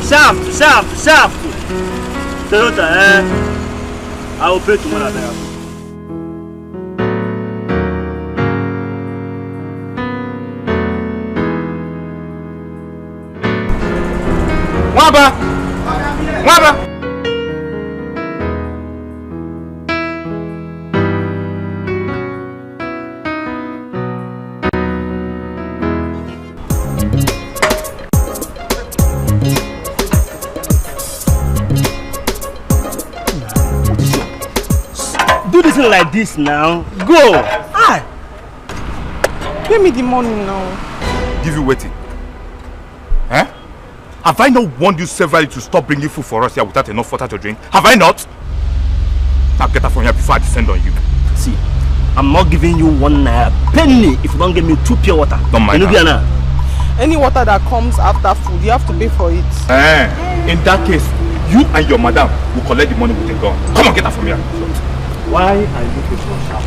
Sharp. Toyota, I will pay tomorrow. Waba! Do this thing like this now. Go! Aye! Pay me the money now. Give you waiting. Eh? Have I not warned you severally to stop bringing food for us here without enough water to drink? Have I not? Now get her from here before I descend on you. See, I'm not giving you 1 naira penny if you don't give me 2 pure water. Don't mind her. Any water that comes after food, you have to pay for it. In that case, you and your madam will collect the money with a gun. Come on, get her from here. Why are you so sharp?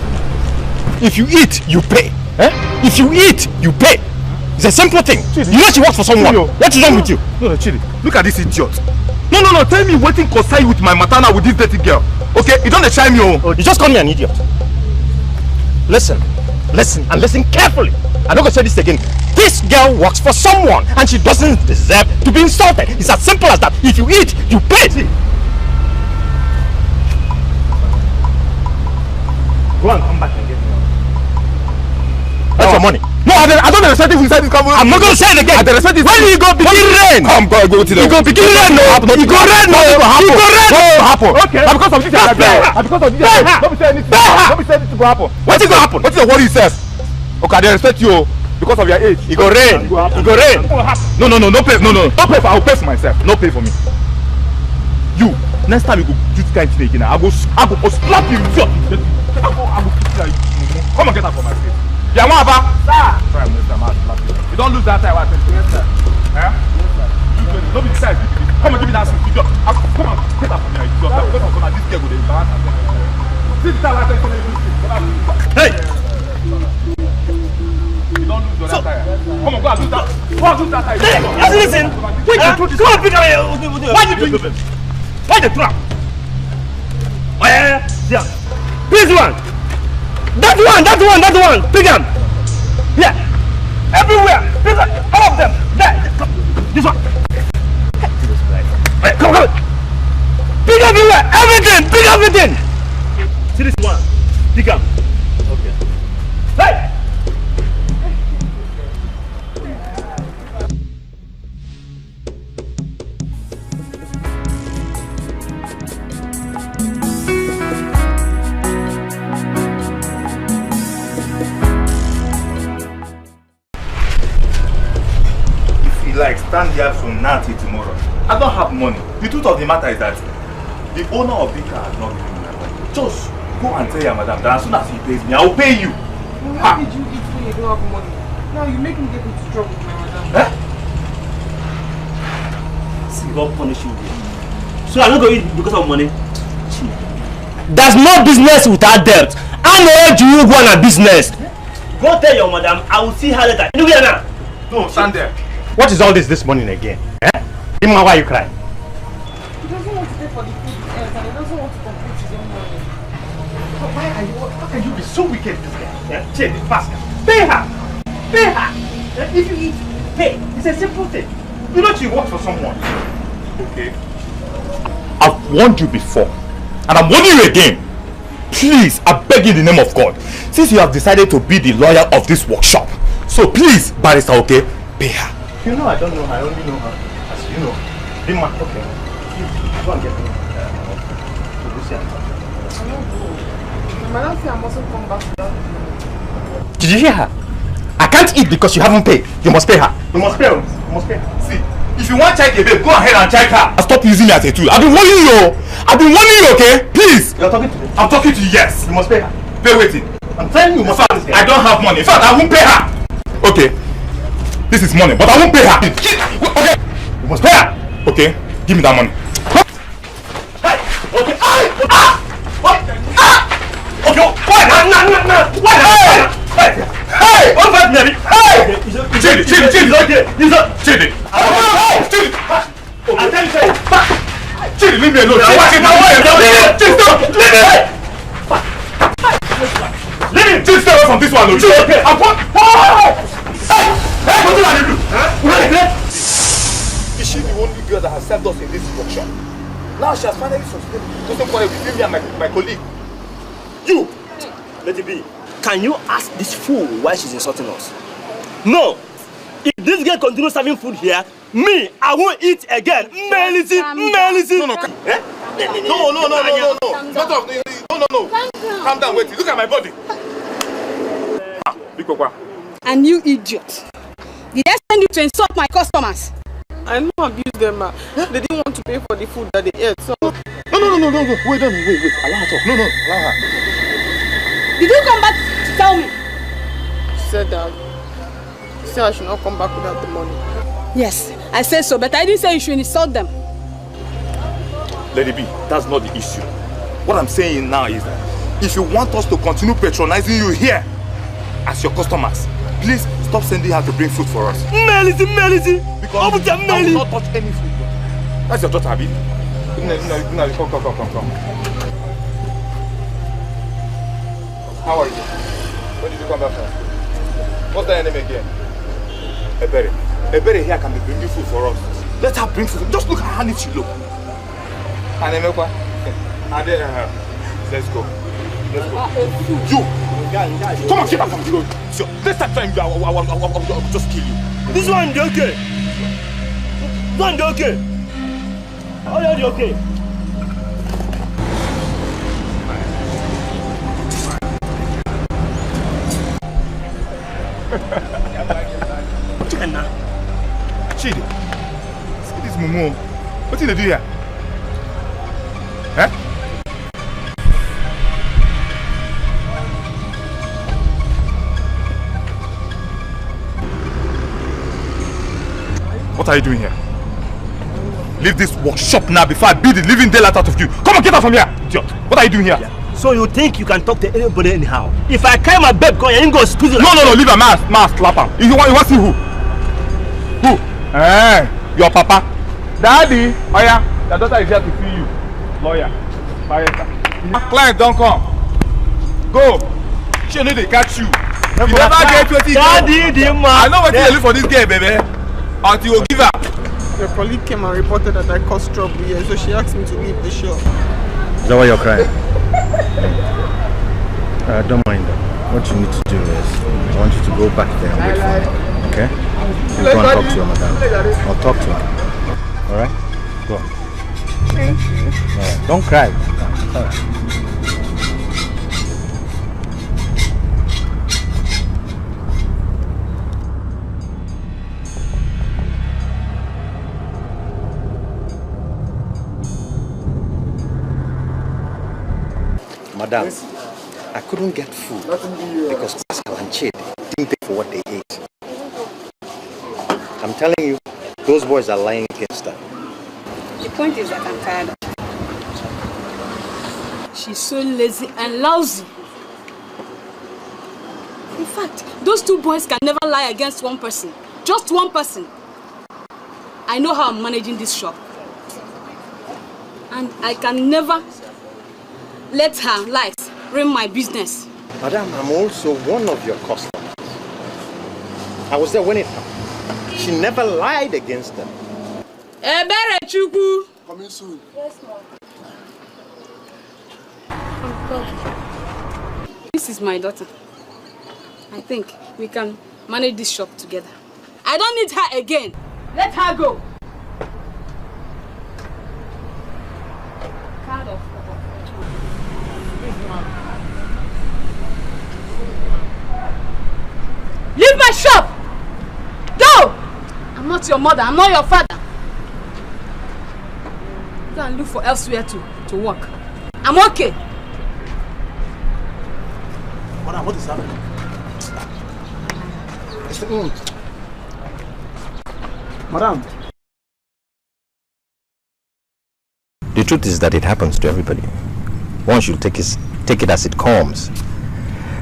If you eat, you pay. Eh? If you eat, you pay. It's a simple thing. Chidi. You know she works for someone. Chidi. What is wrong with you? No, Chidi. Look at this idiot. No. Tell me waiting concern you with my matana with this dirty girl. Okay, you don't chime me. Oh, you just call me an idiot. Listen, and listen carefully. I'm not gonna say this again. This girl works for someone and she doesn't deserve to be insulted. It's as simple as that. If you eat, you pay. Go and come back and get me. That's your money. No, I don't respect if you said this. I'm not gonna say it again. I don't respect this. When you go begin rain. Come, go to the. You go begin rain. No, you go rain. No, it will happen. Okay. Now because of this, don't be saying anything. Don't be saying anything will happen. What's it gonna happen? What is your worry, yourself? Okay, they respect you because of your age. It go rain. It go rain. No, pay. No, pay for. I will pay for myself. No pay for me. You. Next time you go do this kind of thing again, I go slap you. I go kill you. Come on, get out from my face. Yeah, what about? Sir. Try and slap you. You don't lose that time. Yes, sir. Eh? Yes, sir. Don't be decided. Come on, give me that sweet. Come on, get out from here. This girl go dey embarrass herself. See the time I tell you. Hey. You don't lose your time. Come on, go and do that. Go and do that time. Listen. Wait, come on, pick up. Why you doing this? Why the trap? Oh yeah. This one. That one. Pick them. Yeah. Everywhere. Pick up. All of them. There. This one. Right, come. Pick everywhere. Everything. Pick everything. See this one. Pick up. Okay. Hey. Like stand here from now till tomorrow. I don't have money. The truth of the matter is that the owner of the car has not given me my money. Just go and tell your madam that as soon as he pays me, I will pay you. Well, how did you eat when you don't have money? Now you make me get into trouble with my madam. Eh? See, God punish you. So I'm not going to eat because of money. There's no business without debt. I know you go on a business. Go tell your madam. I will see her later. You get now. No, stand there. What is all this morning again? Eh? Ima, why are you crying? He doesn't want to pay for the food and he doesn't want to complete his own money. How can you be so wicked, this guy? Yeah, check it faster. Pay her. If you eat, pay. It's a simple thing. You know she works for someone. Okay. I've warned you before, and I'm warning you again. Please, I beg you in the name of God. Since you have decided to be the lawyer of this workshop, so please, barrister, okay, pay her. You know, I don't know her. I only know her as you know. Dima, okay. Go and get me. Madam said I mustn't come back to that. Did you hear her? I can't eat because you haven't paid. You must pay her. You must pay her. See, if you want to check a babe, go ahead and check her. Stop using me as a tool. I've been warning you. Okay? Please. You're talking to me. I'm talking to you, yes. You must pay her. Pay waiting. I'm telling you, you must pay her. I don't have money. In fact, I won't pay her. Okay. This is money, but I won't pay her. Okay. You must pay her. Okay. Give me that money. Hey. Okay. What? Okay. Why? No. Why? Hey. What about me? Hey. Chidi. It's okay. Chidi. I leave me alone. Just stay away from this one. Okay. Is she the only girl that has served us in this workshop? Now she has finally succeeded. Doesn't quarrel between me and my colleague. You! Let it be. Can you ask this fool why she's insulting us? No! If this girl continues serving food here, me, I won't eat again. Melisi. No. Eh? No. Calm down, wait. Look at my body. Big Papa. And you idiot. Did I send you to insult my customers? I know I abused them, ma. They didn't want to pay for the food that they ate, so... No. Wait. Allow her talk. No. Allow her. Did you come back to tell me? She said that. She said I should not come back without the money. Yes, I said so, but I didn't say you should insult them. Let it be. That's not the issue. What I'm saying now is that if you want us to continue patronizing you here as your customers, please stop sending her to bring food for us. Melisi. Because I will not touch any food. That's your daughter, Abi. No, come. How are you? When did you come back from? What's that name again? Ebere here can be bringing food for us. Let her bring food. Just look at how neat she look. Her name is what? Let's go. You! Come on, get up from the road. So, next time I will just kill you. This one is okay. Oh, you're okay. Chidi, see this Momo. What did they do here? Huh? What are you doing here? Leave this workshop now before I beat the living daylight out of you. Come on, get out from here, idiot. What are you doing here? Yeah. So you think you can talk to anybody anyhow? If I carry my babe, you ain't gonna squeeze it. No, leave a mask slap her. You want to see who? Who? Your papa. Daddy, oh yeah, your daughter is here to see you. Lawyer. Client, don't come. Go. She need to catch you. You never get 20. Daddy, the man. I know what you look for this girl, baby. Until you give her. Your colleague came and reported that I caused trouble here, so she asked me to leave the shop. Is that why you're crying? Don't mind them. What you need to do is, I want you to go back there and wait for me. Okay? You go and talk to your madam. I'll talk to her. Alright? Go. Thank you. Alright. Don't cry. Alright. Madam, I couldn't get food because Pascal and Chidi didn't pay for what they ate. I'm telling you, those boys are lying against her. The point is that I'm tired of her. She's so lazy and lousy. In fact, those two boys can never lie against one person. Just one person. I know how I'm managing this shop. And I can never let her lies ruin my business. Madam, I'm also one of your customers. I was there when it happened. She never lied against them. Ebere Chukwu. Coming soon. Yes, ma'am. This is my daughter. I think we can manage this shop together. I don't need her again. Let her go. Card of leave my shop! Go! I'm not your mother, I'm not your father. Go and look for elsewhere to work. I'm okay. Madam, what is happening? Madam. The truth is that it happens to everybody. One should take it as it comes.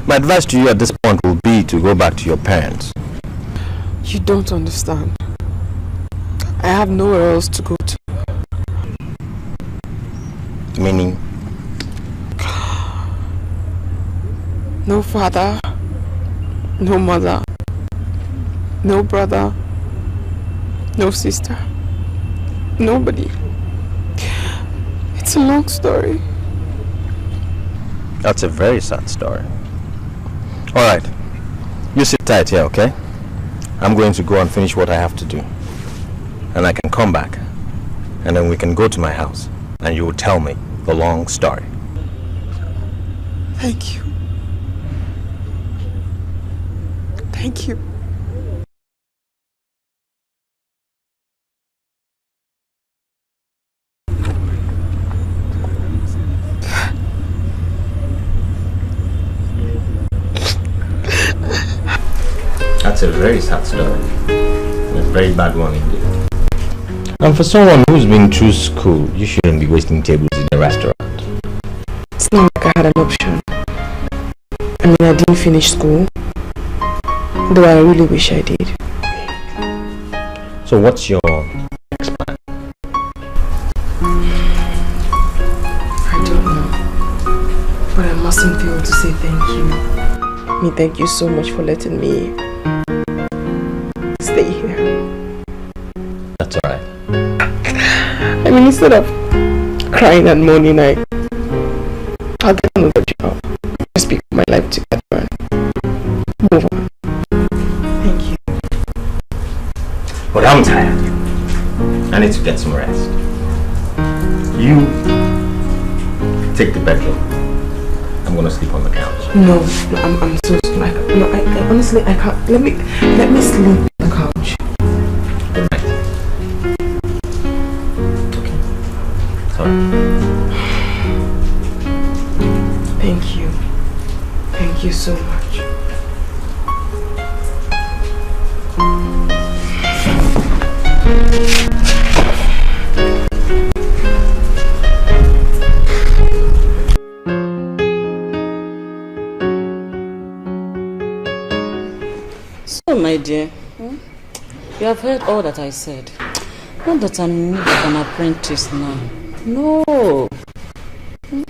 My advice to you at this point will be to go back to your parents. You don't understand. I have nowhere else to go to. Meaning? No father, no mother, no brother, no sister, nobody. It's a long story. That's a very sad story. Alright, you sit tight here, okay? I'm going to go and finish what I have to do. And I can come back. And then we can go to my house. And you will tell me the long story. Thank you. Thank you. That's a very sad story. A very bad one indeed. And for someone who's been through school, you shouldn't be wasting tables in a restaurant. It's not like I had an option. I mean, I didn't finish school, though I really wish I did. So what's your next plan? I don't know, but I mustn't fail to say thank you. Thank you so much for letting me stay here. That's alright. I mean, instead of crying and moaning, I'll get another job. Just pick my life together and move on. Thank you. But I'm tired. I need to get some rest. You take the bedroom. I'm gonna sleep on the couch. No, I'm so sorry. No, I honestly I can't. Let me sleep on the couch. Good night. Okay. Sorry. Thank you. Thank you so much. So, my dear, you have heard all that I said. Not that I'm in need of an apprentice now. No. I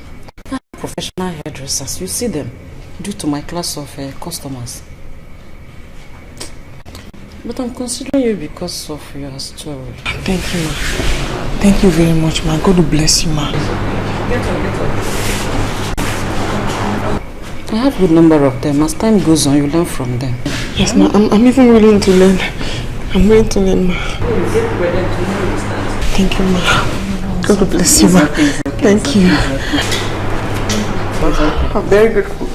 have professional hairdressers. You see them due to my class of customers. But I'm considering you because of your story. Thank you, ma. Thank you very much, ma. God will bless you, ma. Get up. I have a good number of them. As time goes on, you learn from them. Yes, ma. I'm even willing to learn. I'm willing to learn, ma. Thank you, ma. God will bless you, ma. Thank you. I'm very grateful.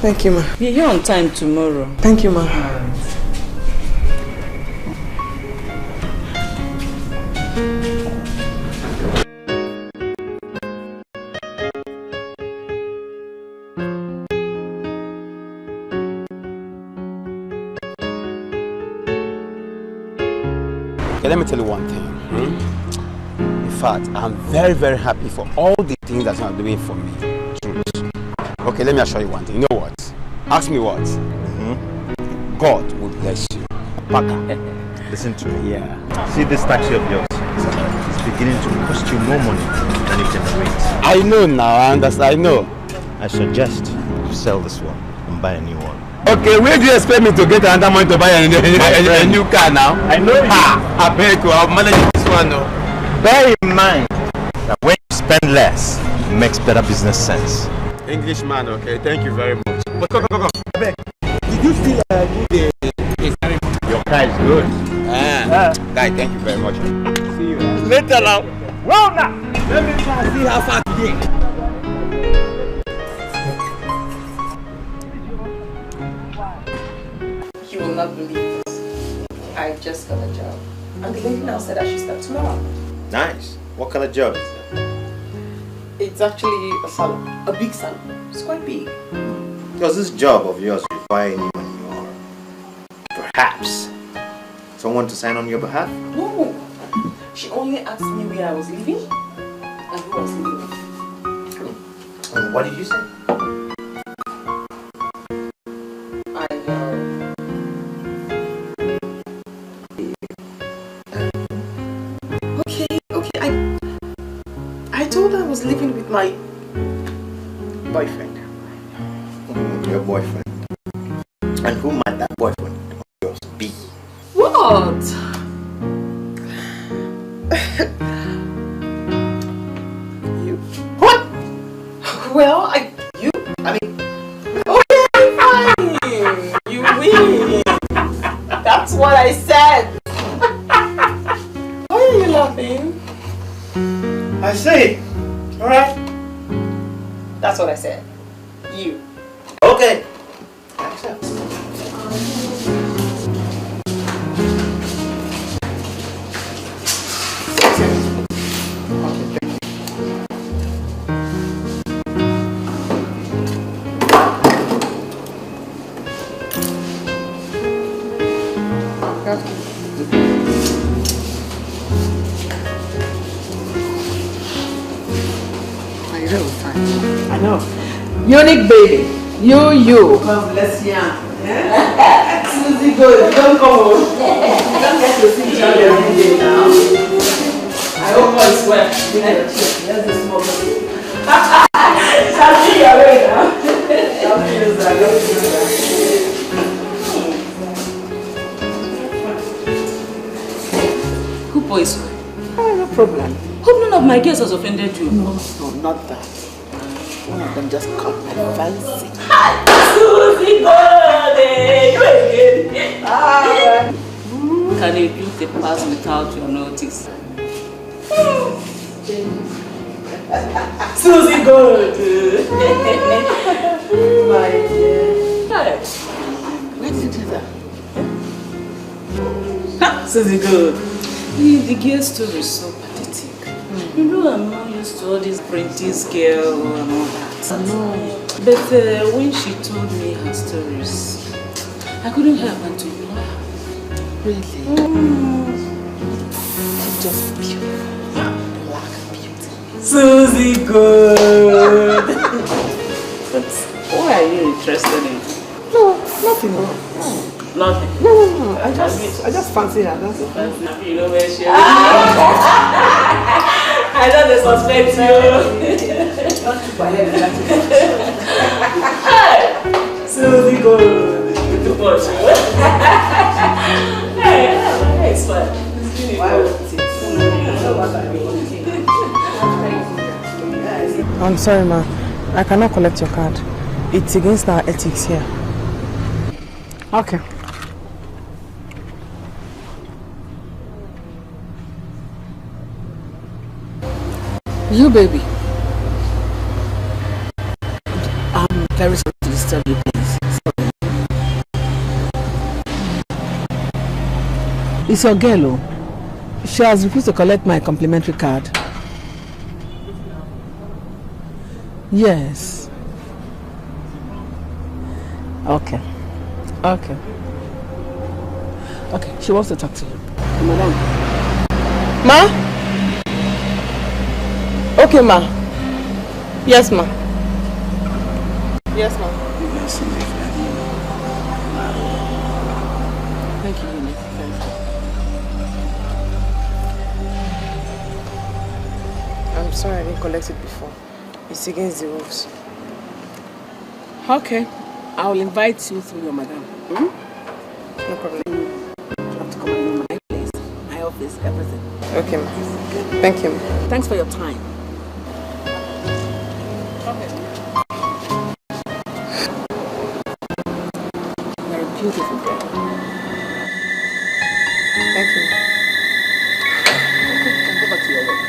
Thank you, ma. Be here on time tomorrow. Thank you, ma. Okay, let me tell you one thing. In fact, I'm very, very happy for all the things that you are doing for me. Truth. Okay, let me assure you one thing. You know what? Ask me what? God will bless you. Paka. Listen to me. Yeah. See this taxi of yours? It's beginning to cost you more money than it generates. I know now, I understand, I know. I suggest you sell this one and buy a new one. Okay, where do you expect me to get another money to buy a new car now? I know you. I beg you, I'll manage this one now. Bear in mind that when you spend less, it makes better business sense. Englishman, okay, thank you very much. But go. Did you still do the Your car is good. Guy, thank you very much. See you. Later now. Well now. Let me try and see how far today. You will not believe this. I just got a job. And the lady now said I should start tomorrow. Nice. What kind of job is that? It's actually a salon. A big salon. It's quite big. Does this job of yours require any money or perhaps someone to sign on your behalf? No. She only asked me where I was living and who I was living with. And what did you say? I told told her I was living with my boyfriend. Your boyfriend? And who might that boyfriend of yours be? What? You? What? Well, okay, fine. You win. That's what I said. Why are you laughing? I see. Alright. That's what I said. You. Okay. Accept. I know. Unique baby. You. God bless you. Yeah? Susie, good. Don't come home. You don't get to see each other every day now. I hope all is well. Here's the small baby. Shall see you away now. Who boys? Oh, no problem. Hope none of my girls has offended you. No, not that. One of them just caught my fancy. Susie, can you build the past without your notice? Susie good. My dear. Where did you do that? Susie good. The girl story is so pathetic. You know I'm not used to all this apprentice girl and all that. No. But when she told me her stories, I couldn't help but to laugh. Really? She's just beautiful. Black beauty. Susie good. But why are you interested in? No, nothing. Nothing. No. I just fancy her. That's it. You know where she is? I know they suspect you. Don't keep my head. Susie good. Too much. Hey, it's fun. Why would it? I'm sorry, ma. I cannot collect your card. It's against our ethics here. Okay. You, baby. I'm very sorry to disturb you, please. Sorry. It's your girl, oh. She has refused to collect my complimentary card. Yes. Okay. Okay. Okay, she wants to talk to you. Madam. Ma? Okay, ma. Yes, ma. Yes, ma. Thank you, Lily. Thank you. I'm sorry I didn't collect it before. It's against the rules. Okay. I will invite you through your madam. Hmm? No problem. You have to come and know my place, my office, everything. Okay, ma. Thank you, ma. Thanks for your time. You're a beautiful girl. Thank you. Okay, you can go back to your work.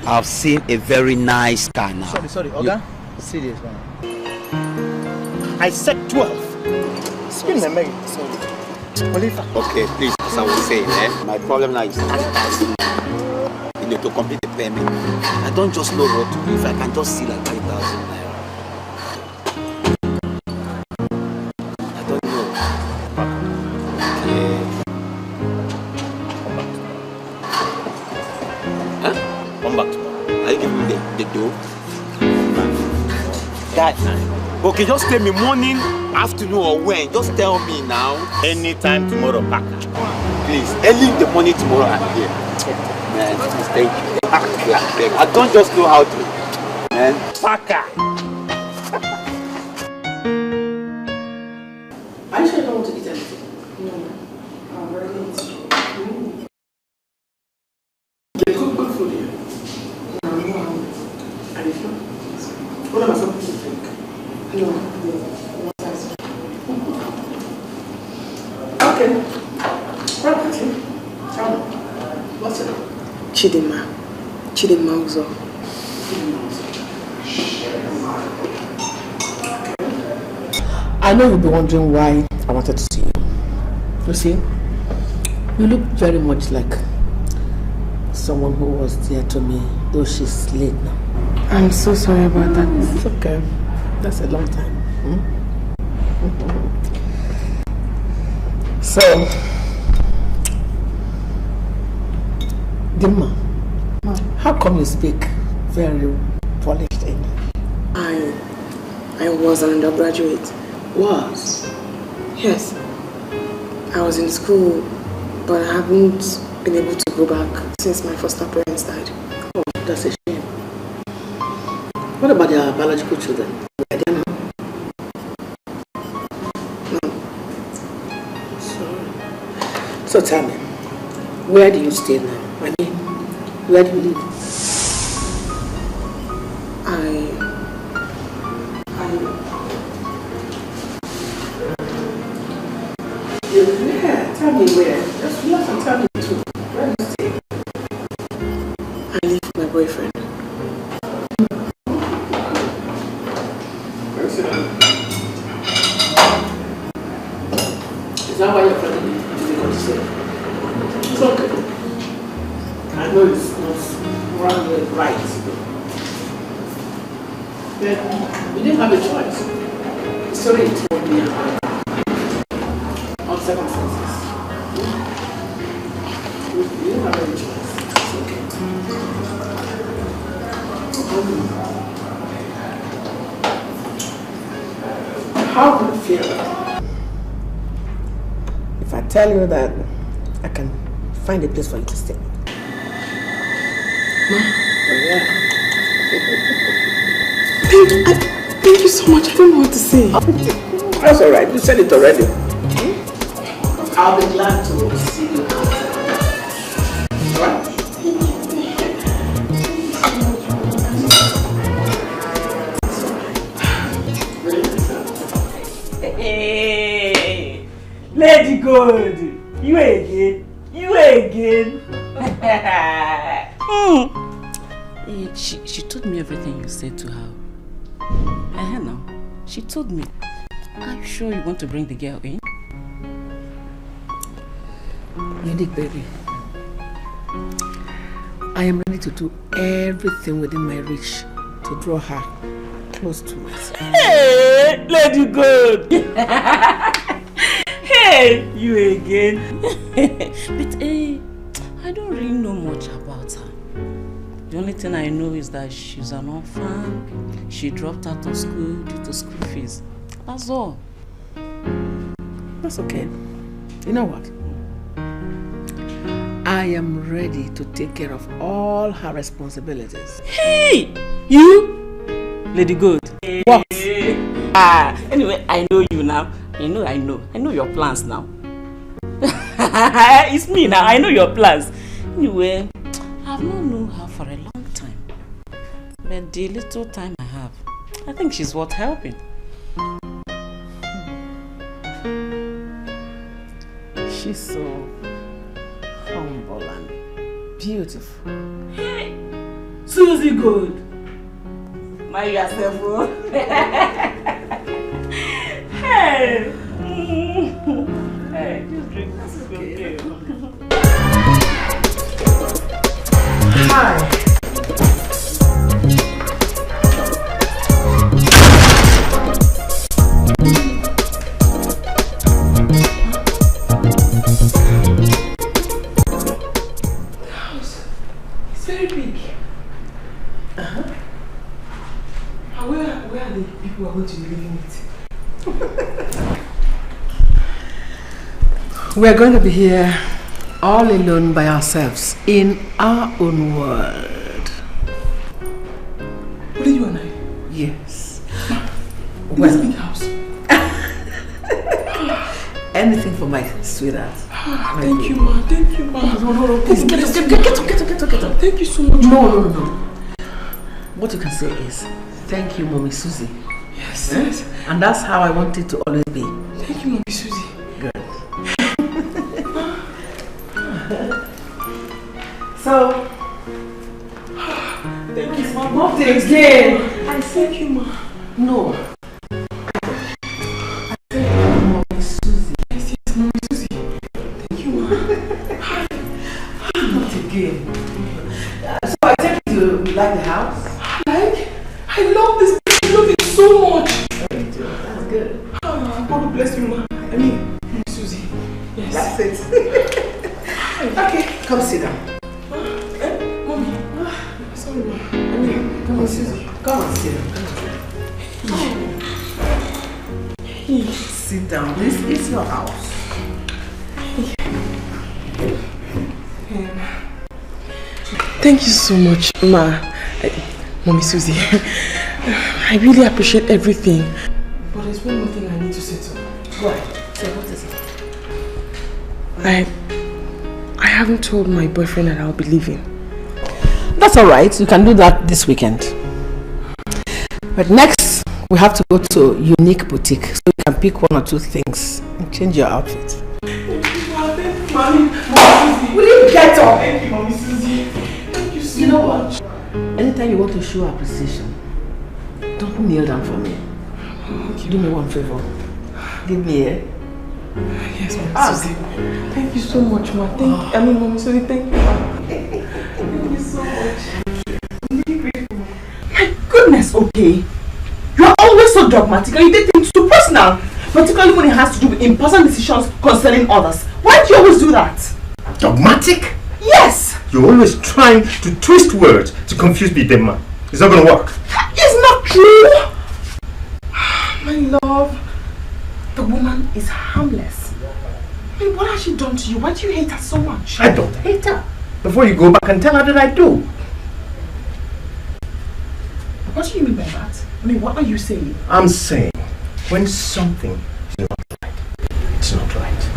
I've seen a very nice car now. Sorry, Oga. See this one. I said 12. Spin the mail. Sorry. Okay, please, as I was saying, my problem now is to complete the payment. I don't just know what to do. If I can just see like 5,000 naira. I don't know. Okay. that time. Okay, just tell me morning, afternoon or when. Just tell me now. Anytime tomorrow, Paka. Please, early in the morning tomorrow I'm here. Man, please, thank you. I don't just know how to. Man. Paka. Are you sure you don't want to eat anything? No. I'm ready to eat. They cook good food here. No, no. Are you sure? What about something to drink? No, no. Okay. Property. Tell me. What's it? Chidinma. Chidinma Uzo. I know you'll be wondering why I wanted to see you. You see, you look very much like someone who was dear to me, though she's late now. I'm so sorry about that. It's okay. That's a long time. So, Dimma, how come you speak very polished English? I was an undergraduate. Was? Yes. I was in school, but I haven't been able to go back since my foster parents died. Oh, that's a shame. What about their biological children? I don't know. No. Sorry. So tell me, where do you stay now? I mean, where do you live? Yeah, tell me where. Just relax and tell me too. Where do you stay? I live with my boyfriend. Is that why you're telling me to be concerned? It's okay. I know it's not morally right. Then we didn't have a choice. The story told me about circumstances. We didn't have any choice. It's okay. How do you feel if I tell you that I can find a place for you to stay? Thank you so much. I don't know what to say. That's alright. You said it already. I'll be glad to see you. Alright? Hey, Lady Good, you again. She told me everything you said to her. Now, she told me. Are you sure you want to bring the girl in? Lady baby, I am ready to do everything within my reach to draw her close to myself. Hey, Lady Good. Hey, you again. But I don't really know much about her. The only thing I know is that she's an orphan. She dropped out of school due to school fees. That's all. That's okay. You know what? I am ready to take care of all her responsibilities. Hey! You? Lady Good. What? Anyway, I know you now. I know your plans now. It's me now. I know your plans. Anyway, I've not known her for a long time. But the little time I have, I think she's worth helping. She's so humble and beautiful. Hey, Susie Good. Mind yourself, bro. Hey. Hey, just drink this. Is okay. Hi. It's very big. Where are the people We're going to be here all alone by ourselves in our own world. What are you and I? Yes. In this big house. Anything for my sweetheart. Thank you, ma. Thank you, ma. No, please get up. Thank you so much. No. What you can say is, thank you, Mommy Susie. Yes, yes. And that's how I want it to always be. Thank you, Mommy Susie. Good. So, thank you, ma. Not again. I thank you, ma. No. Mommy Susie. Yes, Mommy Susie. Thank you, ma. Not again. So I take you to like the house? I love this place. I love it so much. That's good. God bless you, ma. I mean, Mommy Susie. Yes. That's it. Okay, come sit down. Mommy. Sorry, ma. I mean, come on, Susie. Come on, sit down. Sit down. This is your house. Thank you so much, ma. Mommy Susie. I really appreciate everything. But there's one more thing I need to settle. Go ahead. Say, what is it? I haven't told my boyfriend that I'll be leaving. That's alright. You can do that this weekend. But next, we have to go to Unique Boutique so you can pick one or two things and change your outfit. Thank you, Mommy Susie. Will you get up? Thank you, Mommy Susie. Thank you so much. You know what? Anytime you want to show appreciation, don't kneel down for me. Okay. Do me one favor. Give me a... Yes, Mommy Susie. Thank you so much, ma. Mommy Susie, thank you, ma. Thank you so much. I'm really grateful. My goodness, okay. You are always so dogmatic and you take things too personal. Particularly when it has to do with important decisions concerning others. Why do you always do that? Dogmatic? Yes! You're always trying to twist words to confuse me, Demma. It's not gonna work. It's not true! My love, the woman is harmless. I mean, what has she done to you? Why do you hate her so much? I don't hate her. Before you go back and tell her that I do. What do you mean by that? I mean, what are you saying? I'm saying, when something is not right, it's not right.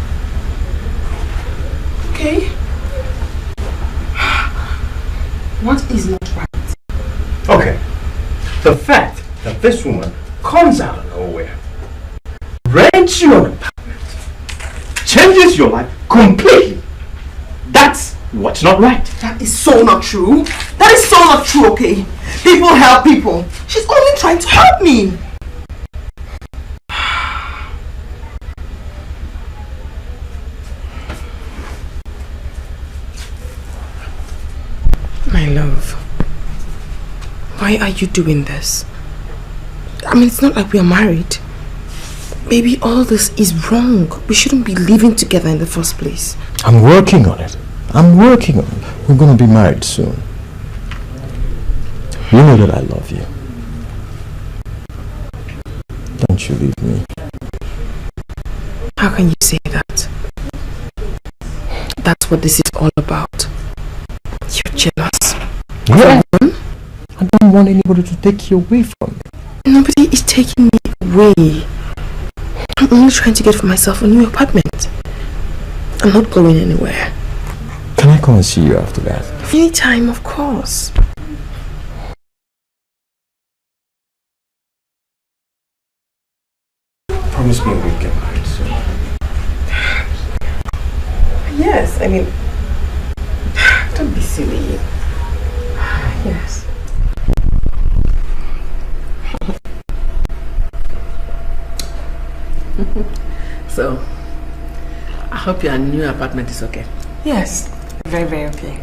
Okay. What is not right? Okay. The fact that this woman comes out of nowhere, rents you an apartment, changes your life completely. That's what's not right. That is so not true. That is so not true, okay? People help people. She's only trying to help me. My love, why are you doing this? I mean, it's not like we are married. Baby, all this is wrong. We shouldn't be living together in the first place. I'm working on it. We're going to be married soon. You know that I love you. Don't you leave me. How can you say that? That's what this is all about. You're jealous. Yeah. I don't want anybody to take you away from me. Nobody is taking me away. I'm only trying to get for myself a new apartment. I'm not going anywhere. Can I come and see you after that? Anytime, of course. Promise me we'll get married soon. Yes, I mean, don't be silly. Yes. So, I hope your new apartment is okay. Yes, very, very okay.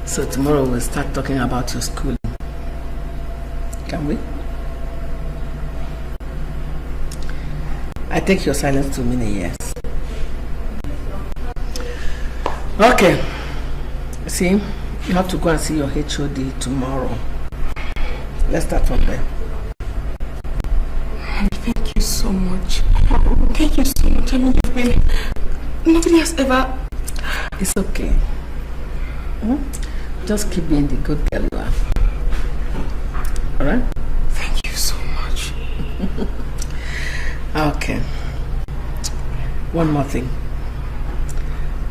So tomorrow we'll start talking about your schooling. Can we? I take your silence to mean a yes. Okay. See, you have to go and see your HOD tomorrow. Let's start from there. Thank you so much. Thank you so much. I mean, Nobody has ever... It's okay. Just keep being the good girl you are. Alright? Thank you so much. Okay. One more thing.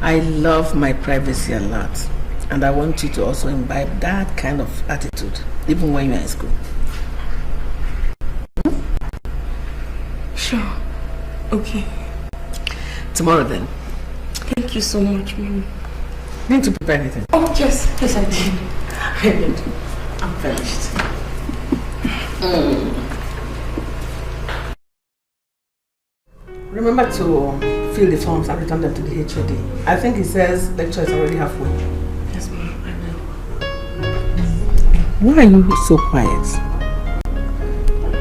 I love my privacy a lot. And I want you to also imbibe that kind of attitude, even when you're in school. Sure. Okay. Tomorrow then. Thank you so much, Mommy. Need to prepare anything? Oh, yes. Yes, I did. I did. I'm finished. Remember to fill the forms and return them to the HOD. I think it says lecture is already halfway. Yes, Mom. I know. Why are you so quiet?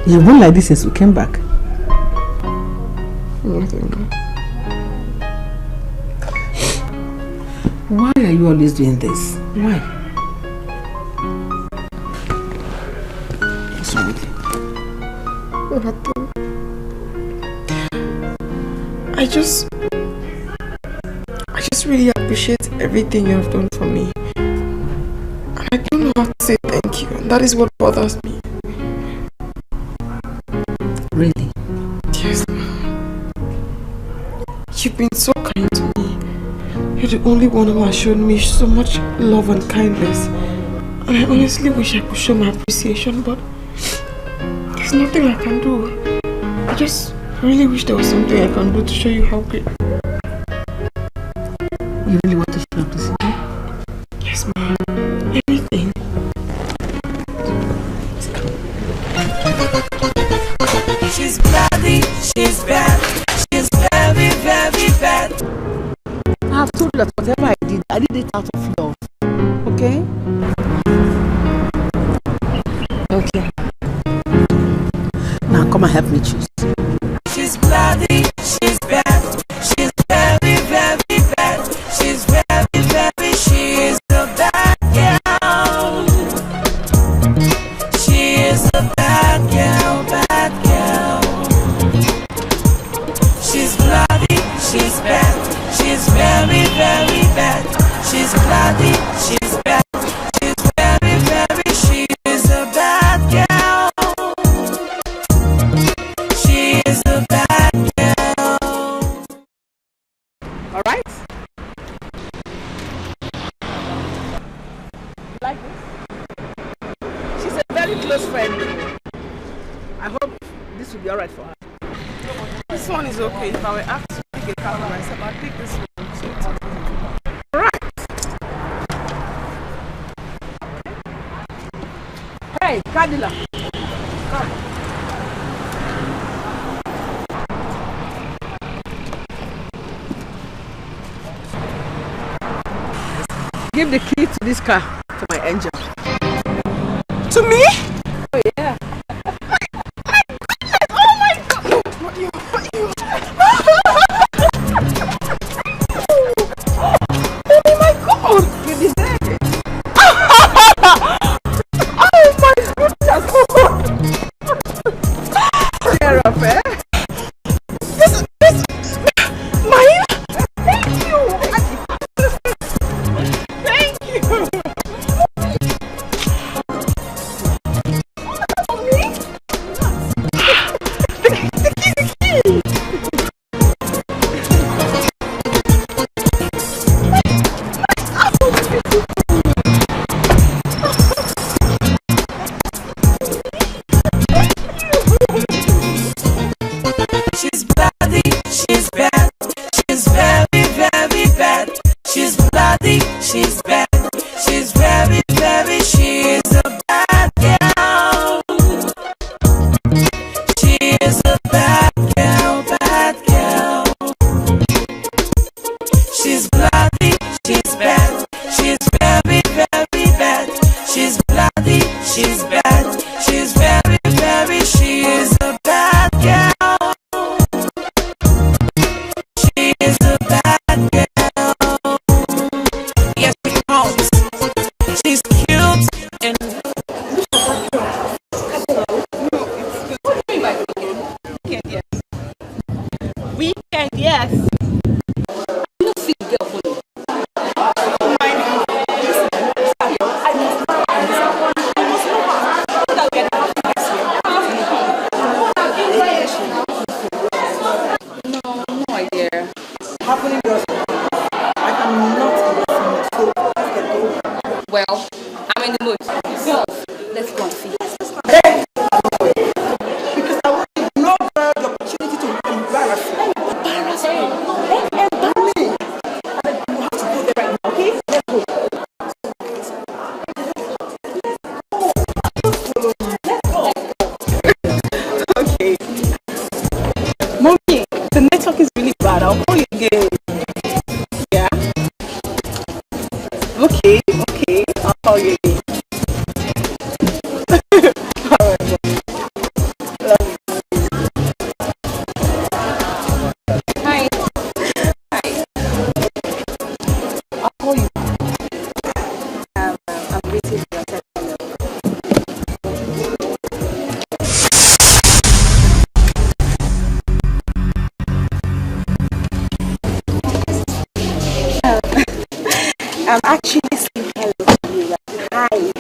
You've been like this since we came back. Nothing, Mom. Why are you always doing this? Why? What's wrong with you? Nothing. I just really appreciate everything you have done for me. And I don't know how to say thank you, and that is what bothers me. Really? Yes, Mom. You've been so kind to me. You're the only one who has shown me so much love and kindness. And I honestly wish I could show my appreciation, but there's nothing I can do. I just really wish there was something I can do to show you how great. You really want to show appreciation? Yes, Mom. Anything. She's bloody, she's bad, she's very, very bad. I have told you that whatever I did it out of love. Okay? Okay. Now come and help me choose. She's bloody, she's bad, she's very, very bad. She's very, very, she is a bad girl. She is a bad girl, bad girl. She's bloody, she's bad, she's very, very bad. She's bloody, she's bad, she's very, very, she is a bad girl. She is a bad girl. Alright? Like this? She's a very close friend. I hope this will be alright for her. This one is okay. If I were asked to pick a car for myself, I'd pick this one. So it's okay. Hey, Kadila. Come. Give the key to this car to my angel. To me? Oh yeah. Oh my God! Not you! Oh my God! You deserve it. Oh my goodness! Care of it. This mine? Thank you! Thank you! She's bloody, she's bad, she's very, very bad. She's bloody, she's bad, she's very, very, she is a bad girl. She is a bad girl, bad girl. She's bloody, she's bad, she's very, very bad. She's bloody, she's bad, she's very, very, she is a bad girl. She is a bad girl. Yes, she comes. She's cute and Weekend, yes. call you again. Hi. Hi. I'll call you. I'm waiting for your text. I'm actually saying hello to you. Hi.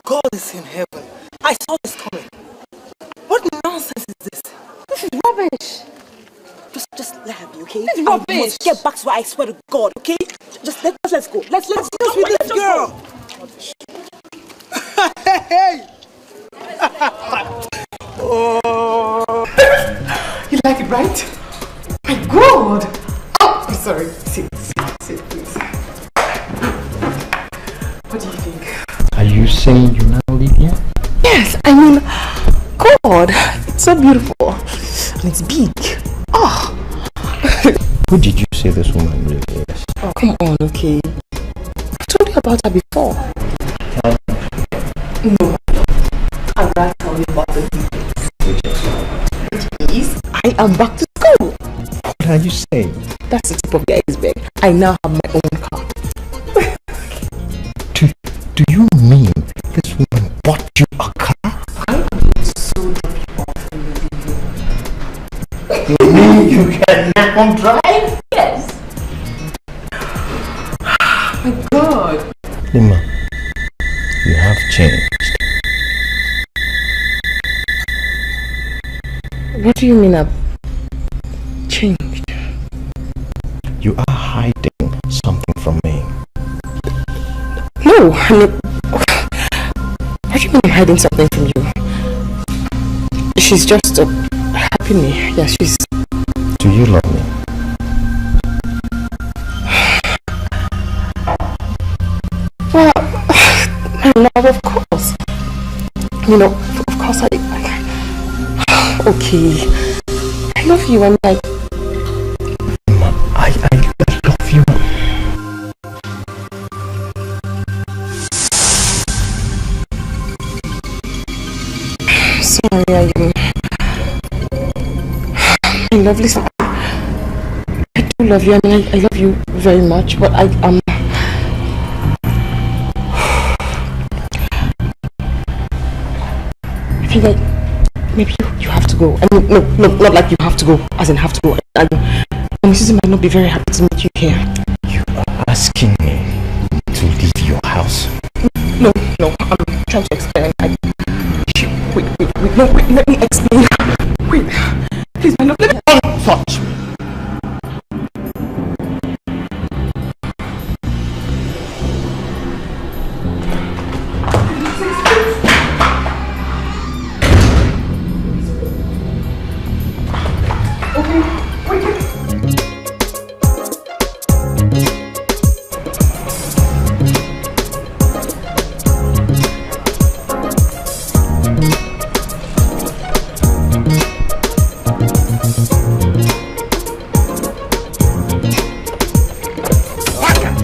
God is in heaven. I saw this coming. What nonsense is this? This is rubbish. Just let her be, okay? This is rubbish. I must get back to her, I swear to God, okay? Just let's go. Let's go with this girl. Hey! Oh. You like it, right? My God! Oh, I'm sorry. Sit, please. What do you think? Are you saying you now live here? Yes, I mean, God, it's so beautiful. And it's big. Oh. Who did you say this woman lives here? Oh, come on, okay. I've told you about her before. No. I'd rather tell you about the details. Please, I am back to school. What are you saying? That's the tip of the iceberg. I now have my own car. Do you mean this woman bought you a car? I am so drop you off in the video. You mean you can now drive? Yes. My God. Lima, you have changed. What do you mean I've changed? You are hiding something from me. No, I mean, what do you mean I'm hiding something from you? She's just helping me. Yeah, she's... Do you love me? Well, my love, of course. You know, of course I okay. I love you. I'm like... Mom, I love you. Sorry, I love, listen, I do love you. I mean, I love you very much, but I think that maybe you have to go. I mean, no, not like you have to go, as in have to go. Mrs. might not be very happy to meet you here. You are asking me to leave your house? No, I'm trying to explain. Wait, let me explain. Wait, please, my love, let me... Don't touch me.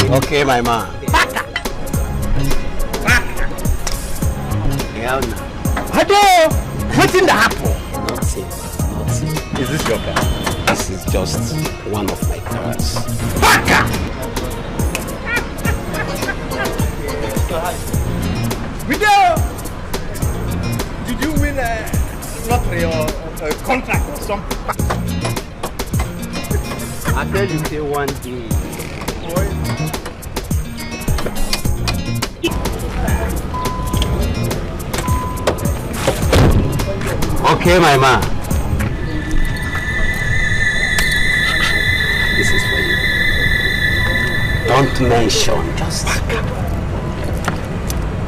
Okay, my man. Hello! What's in the apple? Nothing. Is this your car? This is just one of my cars. Baka! Video! Did you win a lottery or a contract or something? I tell you, say one day. Okay, my man. This is for you. Don't mention, just...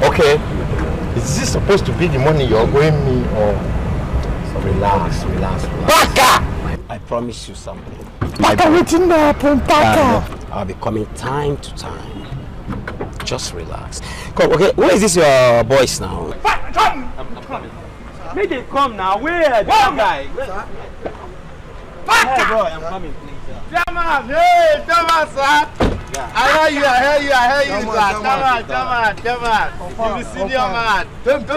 Okay. Is this supposed to be the money you're going me or... So relax. Baka! I promise you something. Baka, waiting there, Baka. I'll be coming time to time. Just relax. Come, okay, where is this your voice now? I'm coming. Make it come now. Where? That guy. Hey, bro, I'm coming, please. Jaman, hey, Jaman, sir. I hear you, sir. Jaman. You be senior man. Jaman.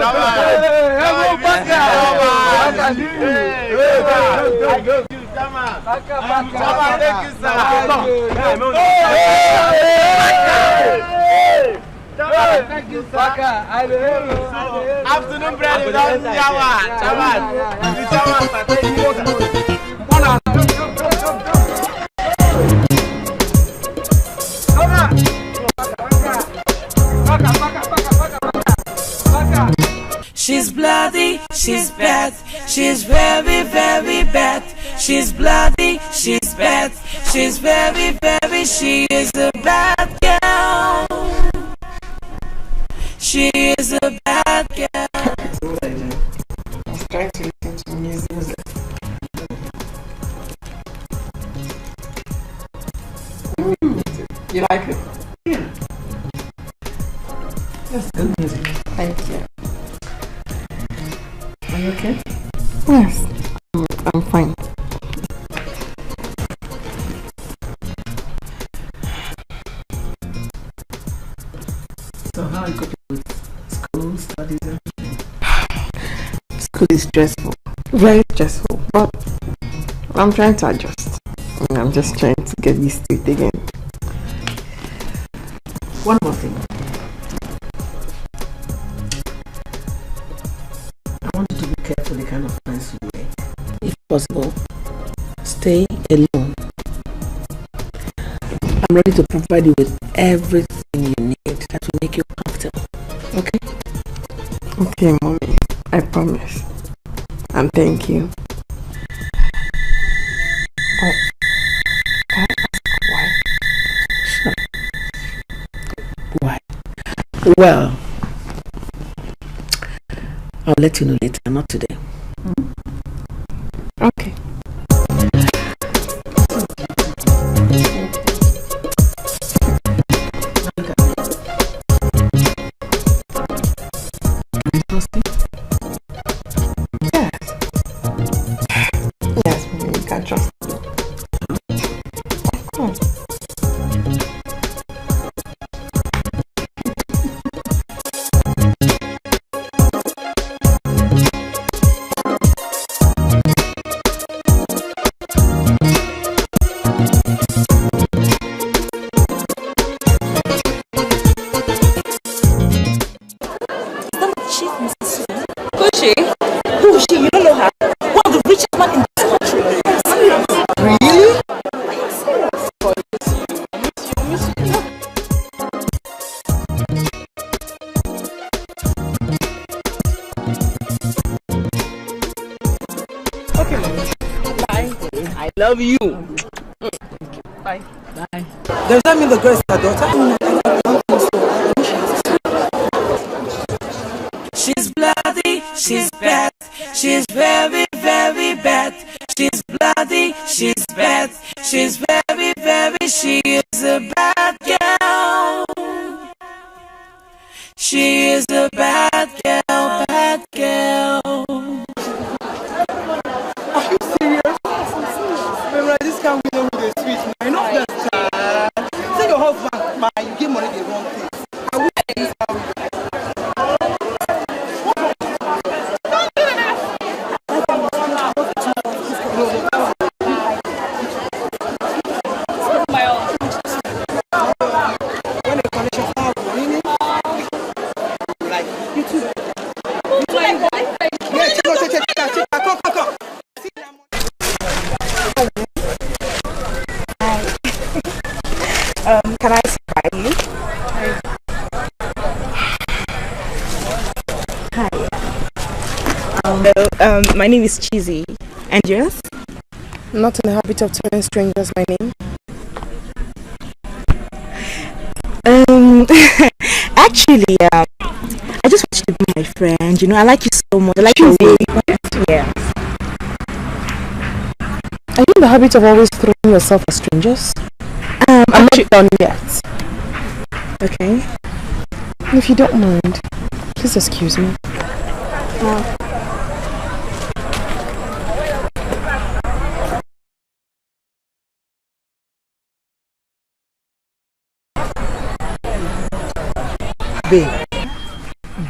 Thank you, sir. Afternoon bread is on Jaman. She's bloody, she's bad, she's very, very bad. She's bloody, she's bad, she's very, very, she is a bad girl. She is a bad girl. I was trying to listen to music. You like it? Yeah. That's good music. Thank you. Are you okay? Yes, I'm fine. So how are you coping with school, studies, and everything? School is stressful. Very stressful, but I'm trying to adjust. I'm just trying to get used to it again. One more thing. I want you to be careful the kind of friends you make. If possible, stay alone. I'm ready to provide you with everything you need that will make you comfortable. Okay? Okay, Mommy. I promise. And thank you. Oh, can I ask why? Sure. Why? Well, I'll let you know later, not today. Okay. Yes, you can trust me. Of course. Love you. Bye. Bye. Does that mean the girl is her daughter? She's bloody, she's bad, she's very, very bad. She's bloody, she's bad, she's very, very, she is a bad girl. She is a bad girl, bad girl. Are you serious? Remember, this can't be the way they sweet. I know that. Say your husband, man, you give money the wrong thing. I wish this how we can I surprise you? Hi. My name is Cheesy. And yours? I'm not in the habit of telling strangers my name. Actually, I just want you to be my friend. You know, I like you so much. I like your way. Yeah. Are you in the habit of always throwing yourself at strangers? I'm not done yet. Okay. If you don't mind, please excuse me. Babe,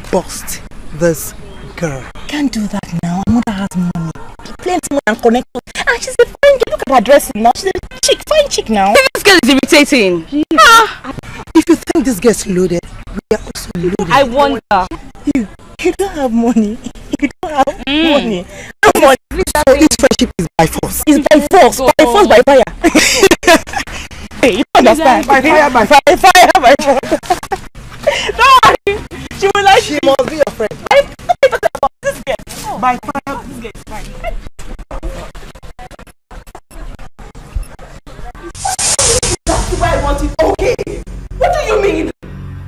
bust this girl. Can't do that now. My mother has money. Plenty money and connected. And she's a fine girl. Look at her dressing now. She's a chick, fine chick now. This girl is irritating. If you think this gets loaded, we are also loaded. I wonder. You don't have money. You don't have money. No money. So this friendship is by force. It's by force. By force, by fire. Hey, you don't understand. By fire, by fire. By fire, by fire. No, she will like She must be your friend. This girl. By fire. This girl is fine. That's the way I want it. Okay. What do you mean?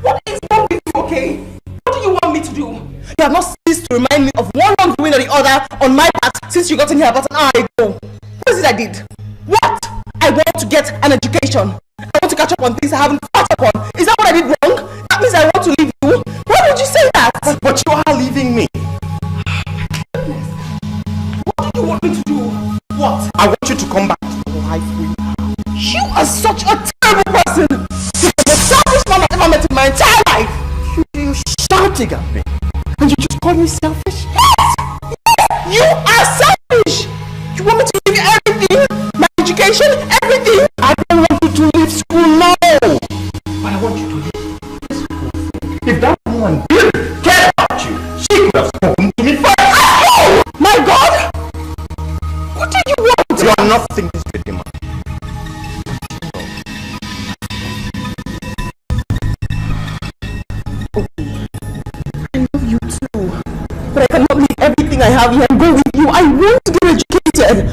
What is wrong with you, okay? What do you want me to do? You have not ceased to remind me of one wrongdoing or the other on my part since you got in here about an hour ago. What is it I did? What? I want to get an education. I want to catch up on things I haven't caught up on. Is that what I did wrong? That means I want to leave you? Why would you say that? But you are leaving me. What do you want me to do? What? I want you to come back to the life we have. You are such a terrible person! You're the most selfish man I've ever met in my entire life! You're shouting at me. And you just call me selfish? Yes! You are selfish! You want me to leave everything? My education? Everything? I don't want you to leave school now. But I want you to leave school. If that woman didn't care about you, she could have spoken to me first. Oh! My God! What do you want? You are not thinking straight, man. I love you too. But I cannot leave everything I have here and go with you. I want to get educated.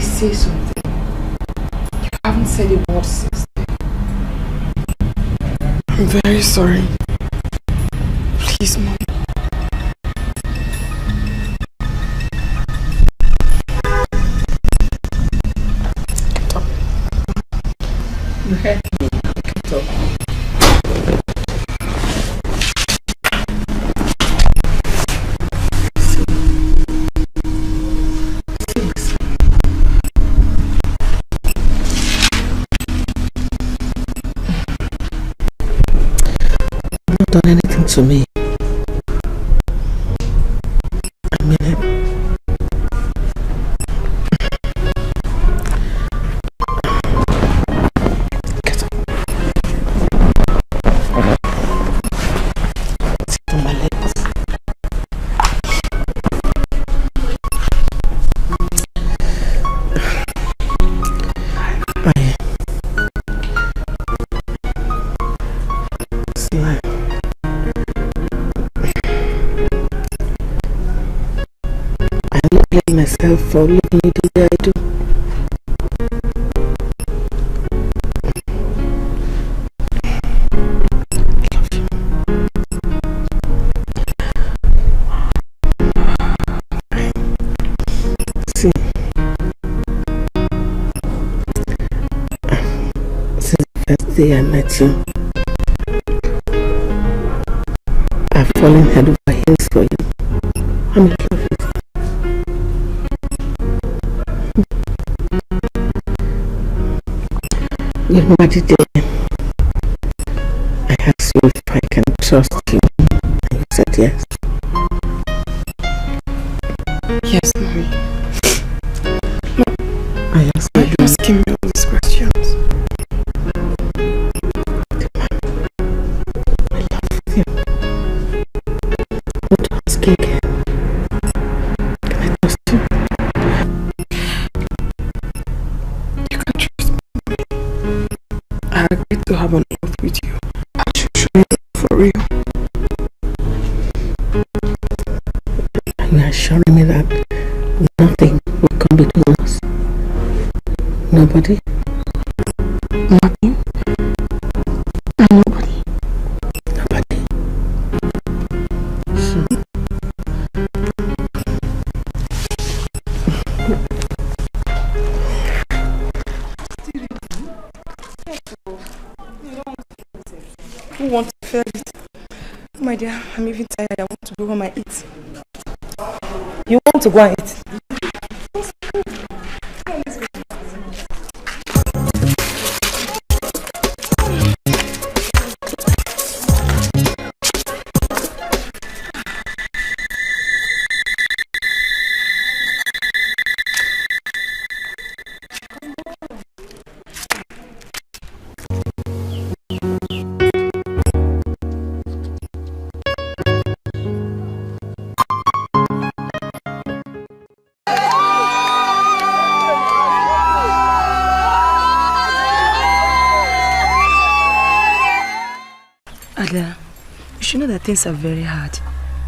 Say something. You haven't said a word since then. I'm very sorry. Please, Mom. Stop. You heard me. Stop. Done anything to me. I mean it. Get up. Sit on my legs. Myself for leaving you the way I do. See, since the first day I met you, I've fallen head over heels for you. I'm in love with you. With my day, I asked you if I can trust you, and you said yes. Yes, Mommy. I asked you. Why are you asking me all these questions? I love you. I want to ask you again. Can I trust you? You can trust me. I agreed to have an oath with you. I should show you for real. you are assuring me that nothing will come between us? Nobody? Nothing? Nobody? Nobody? Who wants to feel it? Oh my dear, I'm even tired. I want to go home and eat. You want to go and eat? Ada, you should know that things are very hard.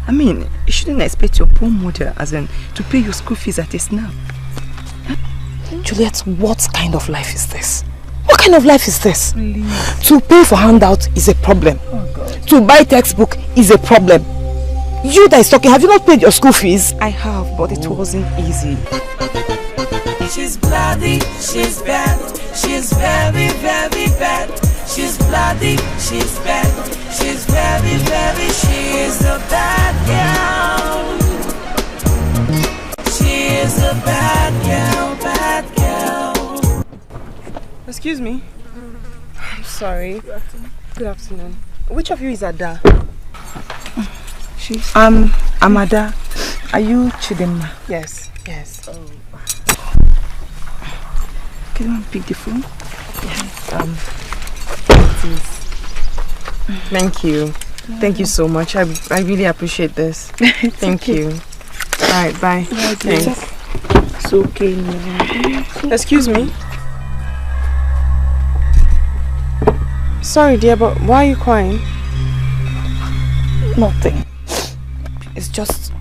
I mean, you shouldn't expect your poor mother to pay your school fees at this now. Juliet, what kind of life is this? What kind of life is this? Please. To pay for handout is a problem. Oh God. To buy textbook is a problem. You that is talking, have you not paid your school fees? I have, but it wasn't easy. She's bloody, she's bad, she's very, very bad. She's bloody, she's bad, she's very, very, she's a bad girl. She is a bad girl, bad girl. Excuse me. I'm sorry. Good afternoon. Which of you is Ada? I'm Ada. Are you Chidinma? Yes, yes. Oh. Can you pick the phone? Yes. Thank you. Thank you so much. I really appreciate this. Thank you. Alright, bye. Thanks. It's okay now. Excuse me. Sorry dear, but why are you crying? Nothing. It's just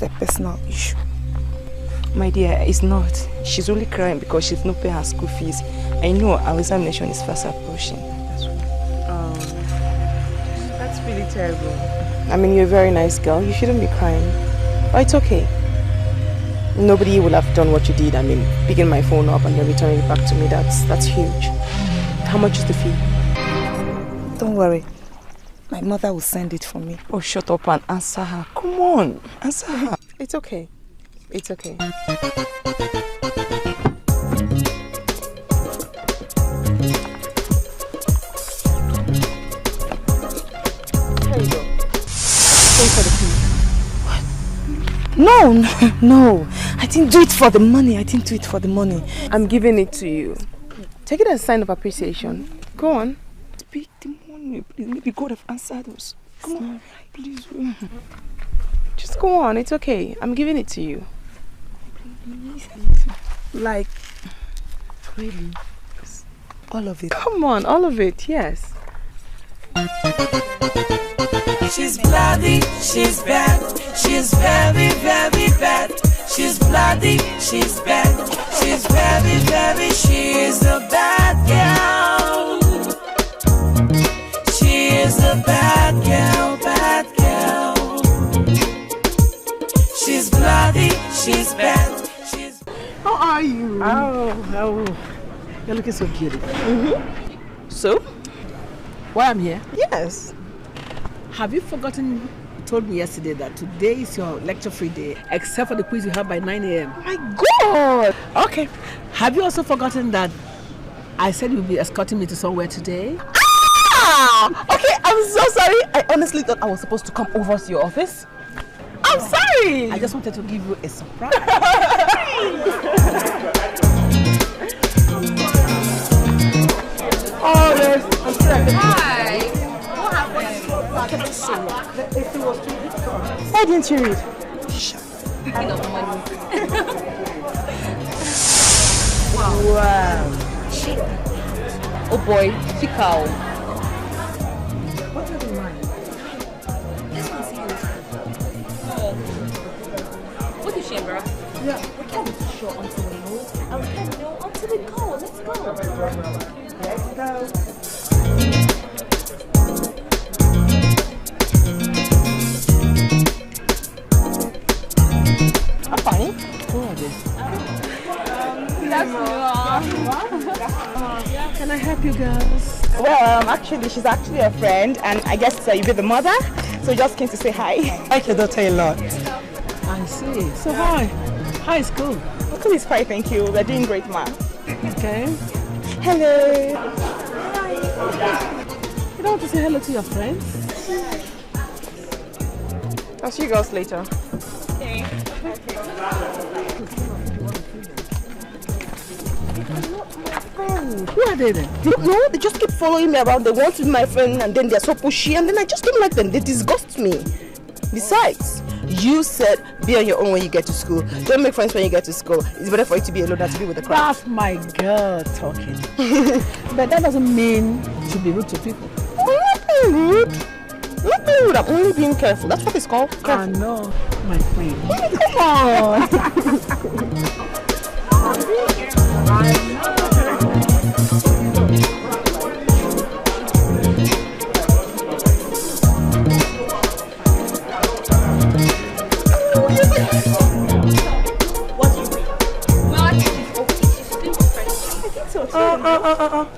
a personal issue. My dear, it's not. She's only crying because she's not paying her school fees. I know our examination is fast approaching. That's really terrible. I mean, you're a very nice girl. You shouldn't be crying. But it's okay. Nobody will have done what you did. I mean, picking my phone up and then returning it back to me. That's huge. How much is the fee? Don't worry. My mother will send it for me. Oh, shut up and answer her. Come on, answer her. It's okay. It's okay. Here you go. Pay for the fee. What? No. I didn't do it for the money. I'm giving it to you. Take it as a sign of appreciation. Go on. Speak the money, please. Maybe God have answered us. Come on, please. Just go on. It's okay. I'm giving it to you. Like, really? All of it? Come on, all of it, yes. She's bloody, she's bad, she's very, very bad. She's bloody, she's bad, she's very, very, she's a bad girl. She is a bad girl, bad girl. She's bloody, she's bad. How are you? Oh, you're looking so cute. So, why I'm here? Yes. Have you forgotten? You told me yesterday that today is your lecture-free day, except for the quiz you have by 9 a.m. My God! Okay. Have you also forgotten that I said you'll be escorting me to somewhere today? Okay, I'm so sorry. I honestly thought I was supposed to come over to your office. I'm sorry. I just wanted to give you a surprise. Oh, yes. I'm sorry. Hi. What happened? Why didn't you read? Picking up money. Wow. Oh boy, Chikao. What are you mind? This one's yours. What is she, bro? Yeah. We can't be too sure until we know. And we can't know until we go. Let's go. Let's go. I'm fine. Who are they? Can I help you girls? Well, actually, she's actually a friend, and I guess you'll be the mother, so just came to say hi. I like your daughter a lot. I see. So hi. How is school? School is fine, thank you. We're doing great, ma. Okay. Hello. Hi. You don't want to say hello to your friends? I'll see you girls later. Okay. Who are they then? No, they just keep following me around. They want to be my friend, and then they're so pushy, and then I just don't like them. They disgust me. Besides, you said be on your own when you get to school. Don't make friends when you get to school. It's better for you to be alone than to be with the crowd. That's my girl talking. But that doesn't mean to be rude to people. I'm not being rude. I'm not being rude. I'm only being careful. That's what it's called. Careful. I know, my friend. Come on.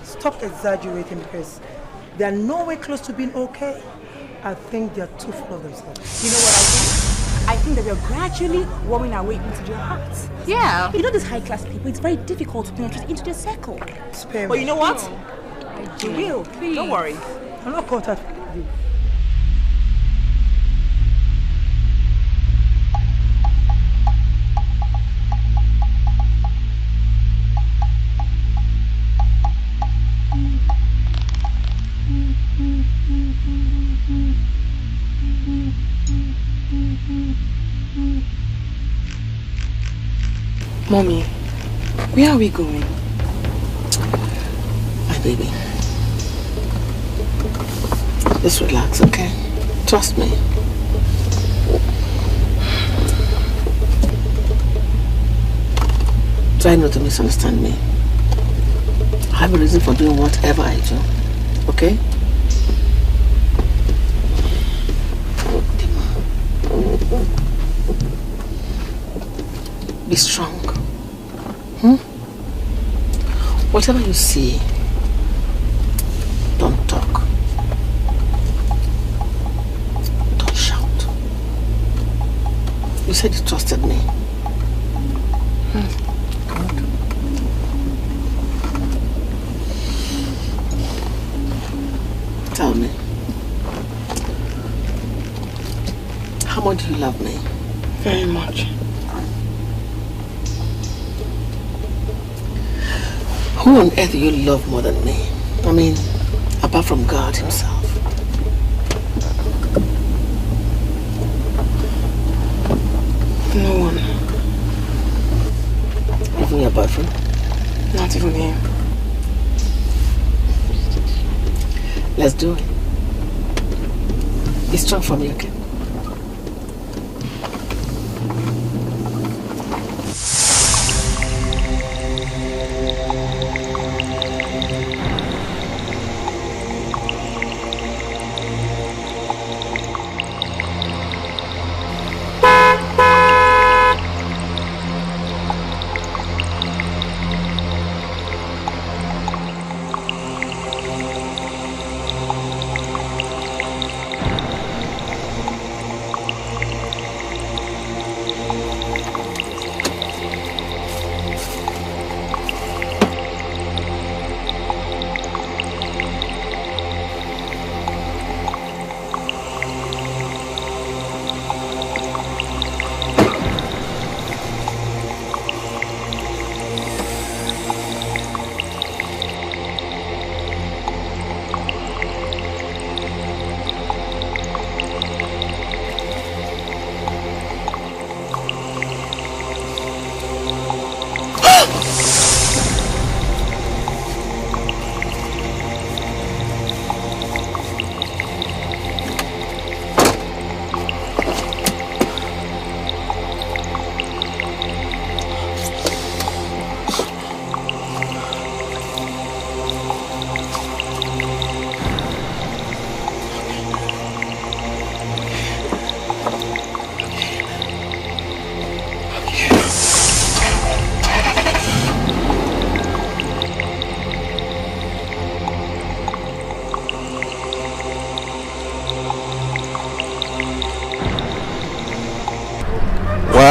Stop exaggerating because they are nowhere close to being okay. I think they are too full of themselves. You know what I think? I think that we are gradually warming our way into their hearts. Yeah. You know these high-class people, it's very difficult to penetrate into their circle. Spare But me. you know what? You will. Please. Don't worry. I'm not caught up. Mommy, where are we going? My baby. Just relax, okay? Trust me. Try not to misunderstand me. I have a reason for doing whatever I do, okay? Be strong. Whatever you see, don't talk. Don't shout. You said you trusted me. Good. Tell me, how much do you love me? Very much. Who on earth do you love more than me? I mean, apart from God himself. No one. Even your boyfriend? Not even him. Let's do it. Be strong for me, okay?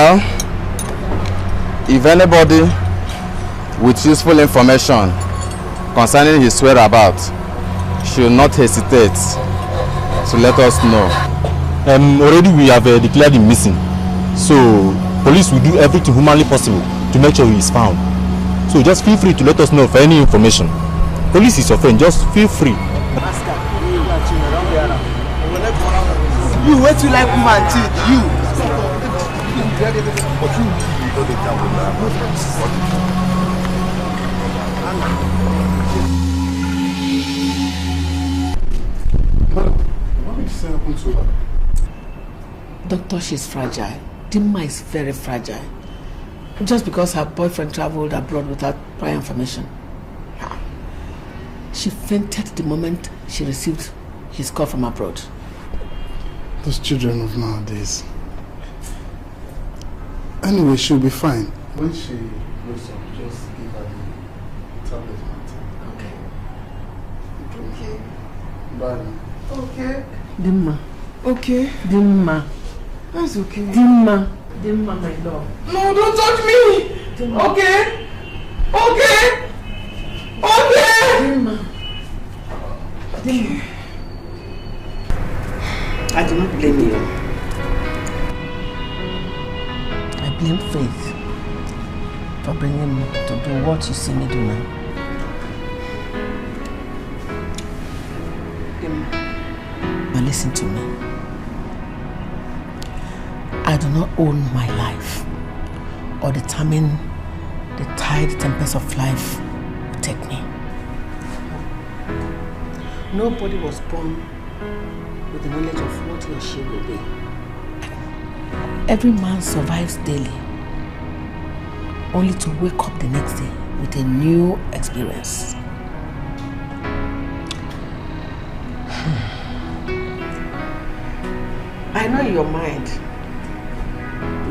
Well, if anybody with useful information concerning his whereabouts should not hesitate to let us know. Already we have declared him missing, so police will do everything humanly possible to make sure he is found. So just feel free to let us know for any information. Police is your friend, just feel free. You wait till like woman too, you. Doctor, she's fragile. Dimma is very fragile. Just because her boyfriend traveled abroad without prior information. She fainted the moment she received his call from abroad. Those children of nowadays. Anyway, she'll be fine. When she wakes up, just give her the tablet. Okay. Bye. Okay. Dimma. Okay. Dimma. That's okay. Dimma. Dimma, my love. No, don't touch me! Dimma. Okay. Okay. Okay. Dimma. Dimma. I do not blame you. I blame Faith for bringing me to do what you see me do now. But listen to me. I do not own my life or determine the tide tempest of life will take me. Nobody was born with the knowledge of what he or she will be. Every man survives daily, only to wake up the next day with a new experience. I know in your mind,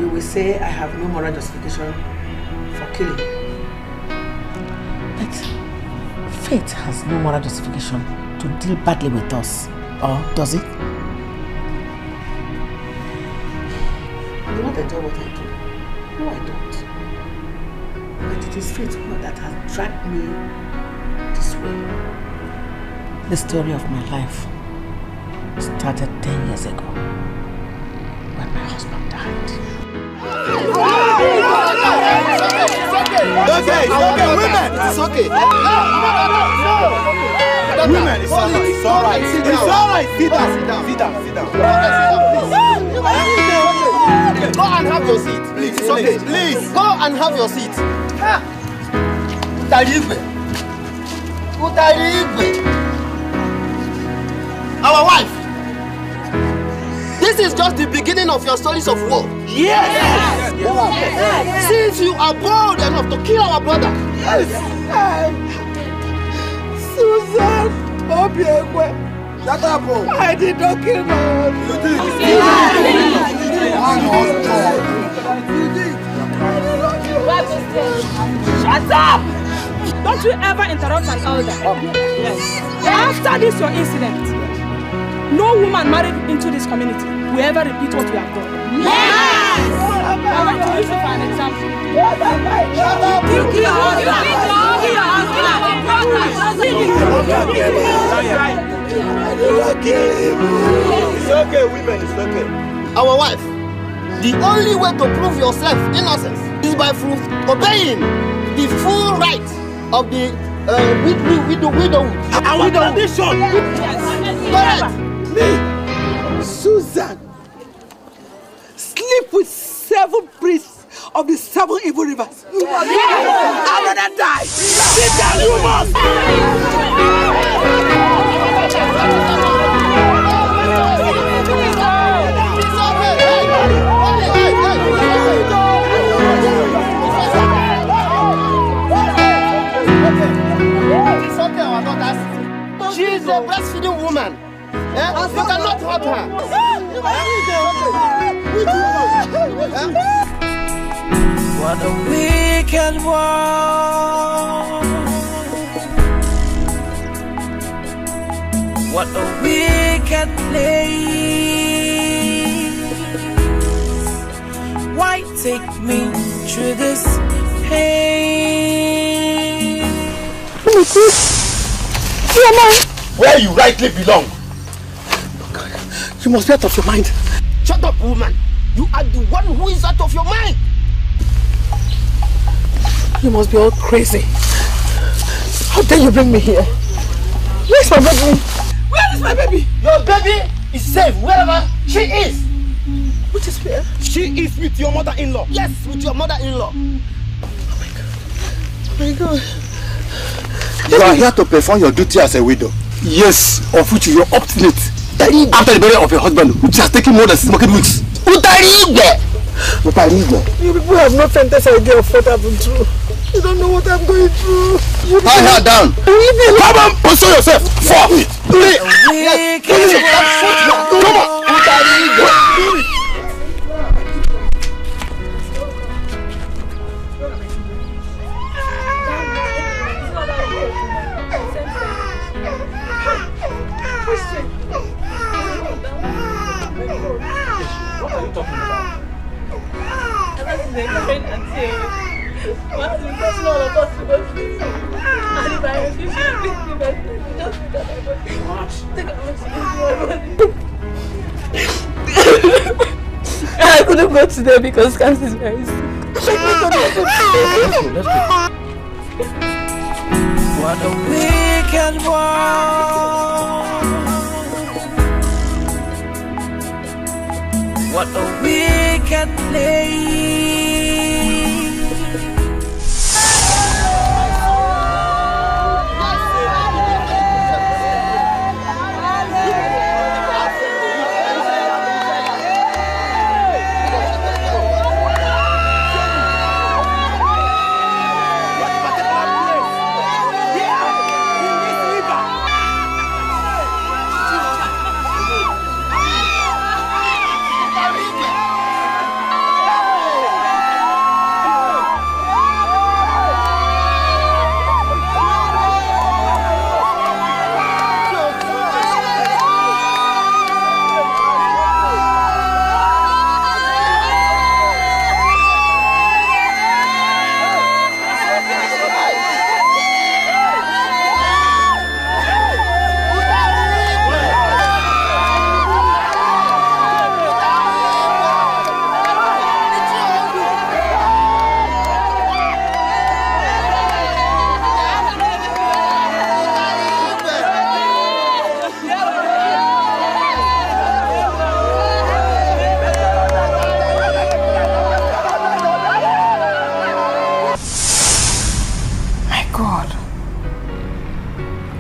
you will say I have no moral justification for killing. But fate has no moral justification to deal badly with us, or does it? I do not enjoy what I do. No, I don't. But it is fate that has dragged me this way. The story of my life started 10 years ago when my husband died. It's okay, women, it's okay. Women, it's alright, it's alright. It's alright, sit down, sit down, sit down. Go and have your seat, please. It's okay, please. Go and have your seat. Our wife. This is just the beginning of your stories of war. Yes! Yes. Since you are bold enough to kill our brother. Yes! Susan, Obiekwe. Shut up, bro. I did not kill my husband. Shut up! Don't you ever interrupt an elder. Yes. After this your incident, no woman married into this community will ever repeat what we have done. Yes! I'm going to use it for an example. It's okay, women, it's okay. Our wife, the only way to prove yourself innocence is by obeying the full rights of the widow. Our tradition. Correct. Me, Susan, sleep with 7 priests of the 7 evil rivers. I'd rather die. Sit down, you must. She is a breastfeeding woman. You cannot hurt her. What a wicked world. What a wicked place. White take me through this pain. Where you rightly belong. You must be out of your mind. Shut up, woman. You are the one who is out of your mind. You must be all crazy. How dare you bring me here? Where's my baby? Where is my baby? Your baby is safe wherever she is. Which is where? She is with your mother-in-law. Yes, with your mother-in-law. Oh my God. You are here to perform your duty as a widow. Yes, of which you are obstinate. After the burial of your husband, which has taken more than 6 weeks. You people have no fantasy idea of what happened through. You don't know what I'm going through. Tie her down. Come on, console yourself. Fuck it. Come on. What are you talking about? I couldn't go today because cancer is very sick. What a wicked world. What a wicked place.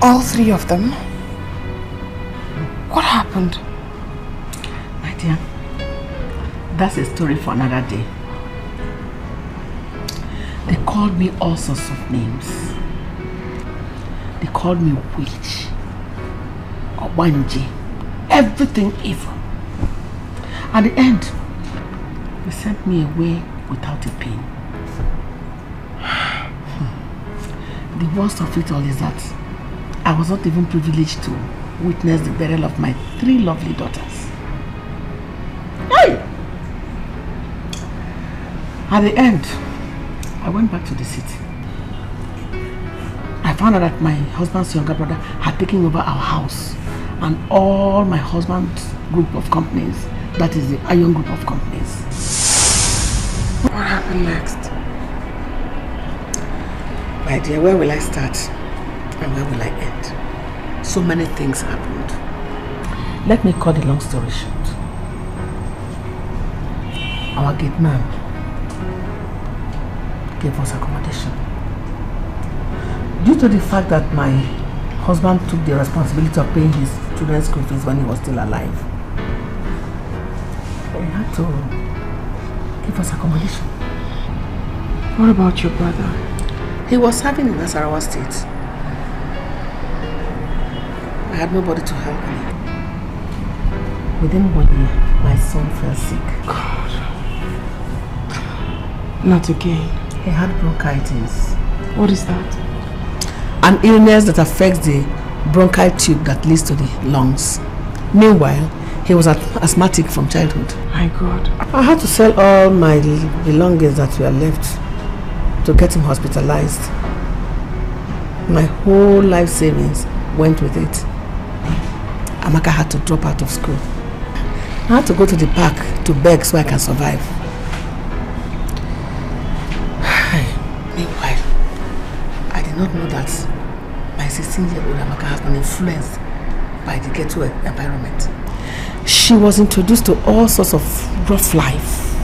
All 3 of them? What happened? My dear, that's a story for another day. They called me all sorts of names. They called me witch, Obanji, everything evil. At the end, they sent me away without a pin. The worst of it all is that I was not even privileged to witness the burial of my 3 lovely daughters. Hey! At the end, I went back to the city. I found out that my husband's younger brother had taken over our house and all my husband's group of companies, that is the Iron group of companies. What happened next? My dear, where will I start? And where will I end? So many things happened. Let me cut the long story short. Our gate man gave us accommodation. Due to the fact that my husband took the responsibility of paying his children's school fees when he was still alive, he had to give us accommodation. What about your brother? He was serving in Nasarawa State. I had nobody to help me. Within 1 year, my son fell sick. God. Not again. He had bronchitis. What is that? An illness that affects the bronchial tube that leads to the lungs. Meanwhile, He was asthmatic from childhood. My God. I had to sell all my belongings that were left to get him hospitalized. My whole life savings went with it. Amaka had to drop out of school. I had to go to the park to beg so I can survive. Meanwhile, I did not know that my 16-year-old Amaka has been influenced by the ghetto environment. She was introduced to all sorts of rough life.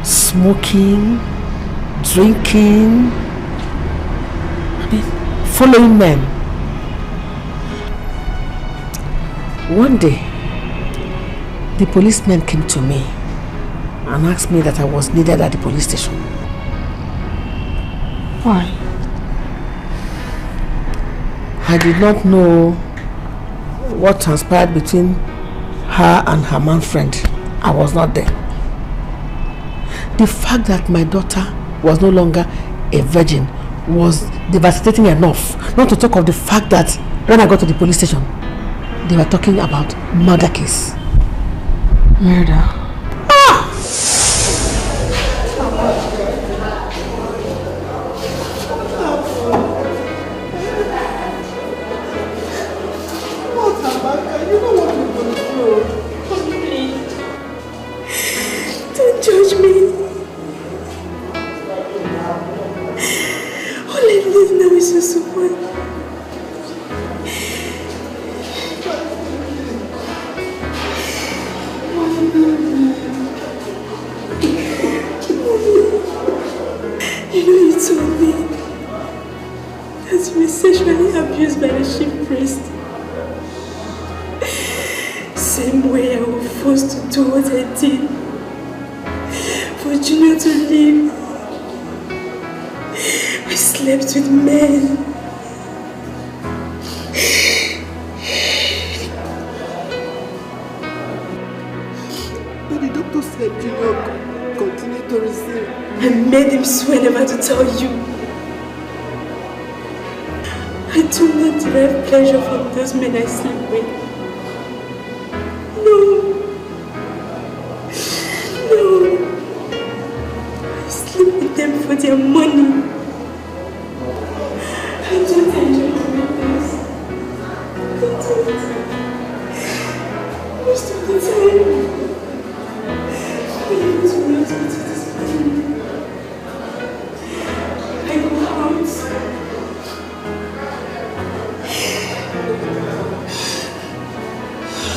Smoking, drinking, following men. One day, the policeman came to me and asked me that I was needed at the police station. Why? I did not know what transpired between her and her man friend. I was not there. The fact that my daughter was no longer a virgin was devastating enough, not to talk of the fact that when I got to the police station, they were talking about murder case. Murder? Don't judge me. All I live now is your support. You told me that you were sexually abused by the chief priest. Same way I was forced to do what I did for Junior to live. I slept with men. But the doctor said Junior continued to receive. I made him swear never to tell you. I do not derive pleasure from those men I sleep with. No. I sleep with them for their money. I don't enjoy doing this. I don't. Most of the time, when I was related to this person, I go out.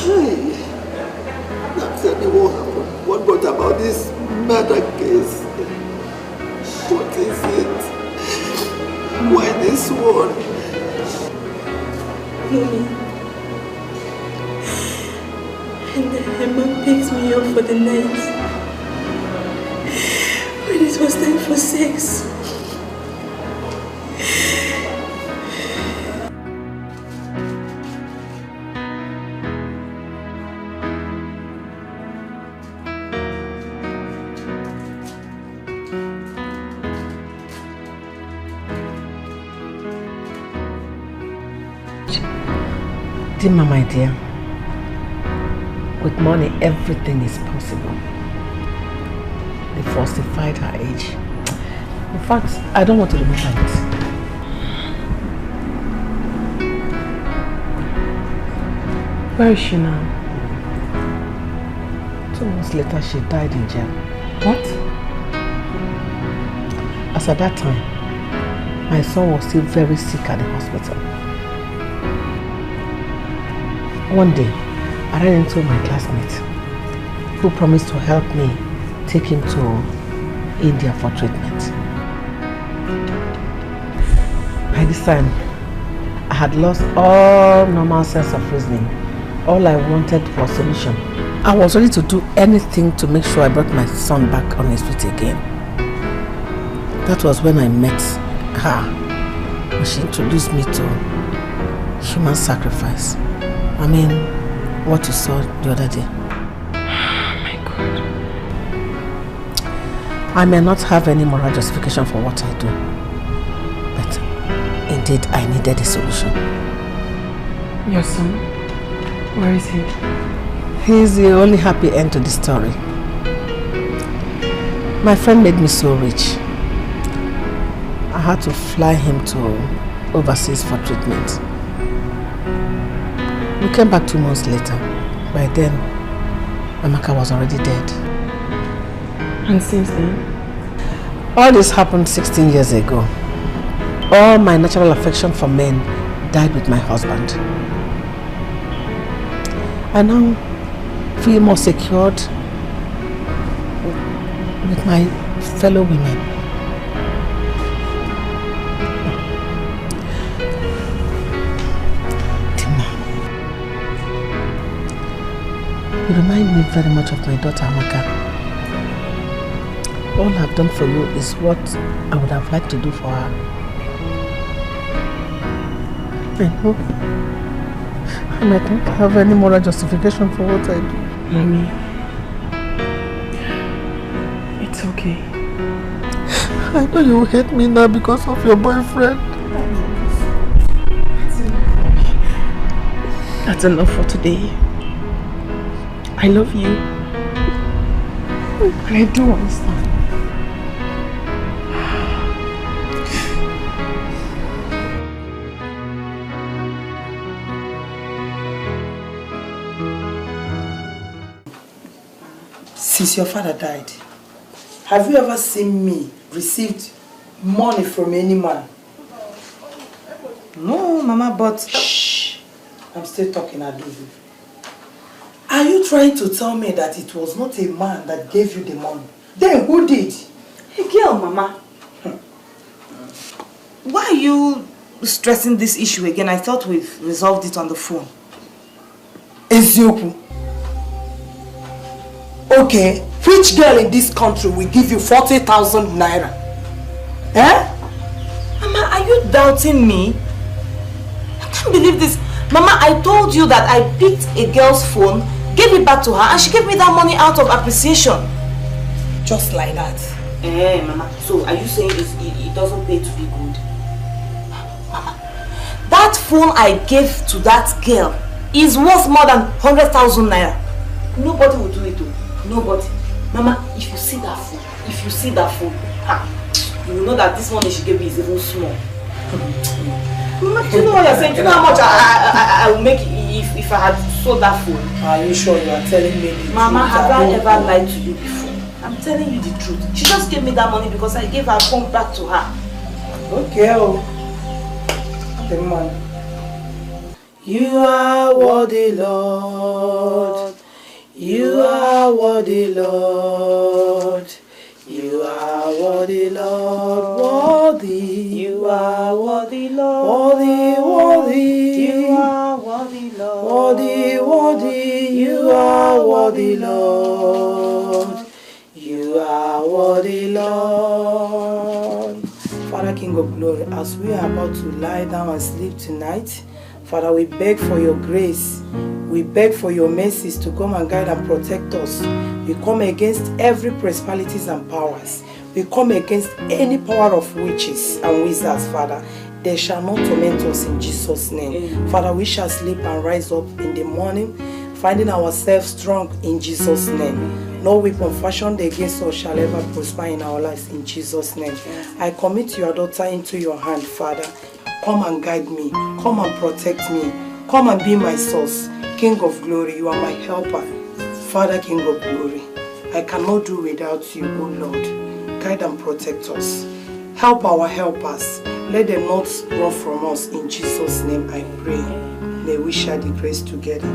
Hi. Now tell me what happened. What brought about this murder case? What is it? Why this one? Mommy. And then Emma picks me up for the night. When it was time for sex. Dima, my dear, with money everything is possible. They falsified her age. In fact, I don't want to remember it. Where is she now? 2 months later, she died in jail. What? As at that time, my son was still very sick at the hospital. One day, I ran into my classmate who promised to help me take him to India for treatment. By this time, I had lost all normal sense of reasoning. All I wanted was solution. I was ready to do anything to make sure I brought my son back on his feet again. That was when I met her. And she introduced me to human sacrifice. I mean, what you saw the other day. Oh my God. I may not have any moral justification for what I do, but indeed I needed a solution. Your son? Where is he? He's the only happy end to the story. My friend made me so rich. I had to fly him to overseas for treatment. We came back 2 months later. By then, Amaka was already dead. And since then? All this happened 16 years ago. All my natural affection for men died with my husband. I now feel more secured with my fellow women. Tima, you remind me very much of my daughter Amaka. All I've done for you is what I would have liked to do for her. I know. And I don't have any moral justification for what I do. Mommy, it's okay. I know you hate me now because of your boyfriend. That's enough for today. I love you. And I do understand. Since your father died, have you ever seen me received money from any man? No, Mama, but shh, I'm still talking, Adubu. Are you trying to tell me that it was not a man that gave you the money? Then who did? A girl, Mama. Why are you stressing this issue again? I thought we've resolved it on the phone. Ezioku. Okay, which girl in this country will give you 40,000 naira? Eh? Mama, are you doubting me? I can't believe this. Mama, I told you that I picked a girl's phone, gave it back to her, and she gave me that money out of appreciation. Just like that. Eh, Mama, so are you saying it doesn't pay to be good? Mama, that phone I gave to that girl is worth more than 100,000 naira. Nobody will do it though. Nobody. Mama, if you see that phone, you will know that this money she gave me is even small. Mama, do you know what you're saying? Do you know how much I will make if I had sold that phone? Are you sure you are telling me the truth? Mama, have I ever lied to you before? I'm telling you the truth. She just gave me that money because I gave her phone back to her. Okay, the man. You are worthy, Lord. You are worthy, Lord. You are worthy, Lord. Worthy. You are worthy, Lord. Worthy, worthy. You are worthy, Lord. Worthy, worthy. You are worthy, Lord. You are worthy, Lord. Father, King of Glory, as we are about to lie down and sleep tonight, Father, we beg for your grace. We beg for your mercies to come and guide and protect us. We come against every principalities and powers. We come against any power of witches and wizards, Father. They shall not torment us in Jesus' name. Amen. Father, we shall sleep and rise up in the morning, finding ourselves strong in Jesus' name. Amen. No weapon fashioned against us shall ever prosper in our lives in Jesus' name. Yes. I commit your daughter into your hand, Father. Come and guide me. Come and protect me. Come and be my source. King of glory, you are my helper. Father, King of glory, I cannot do without you, O Lord. Guide and protect us. Help our helpers. Let them not run from us. In Jesus' name I pray. May we share the grace together.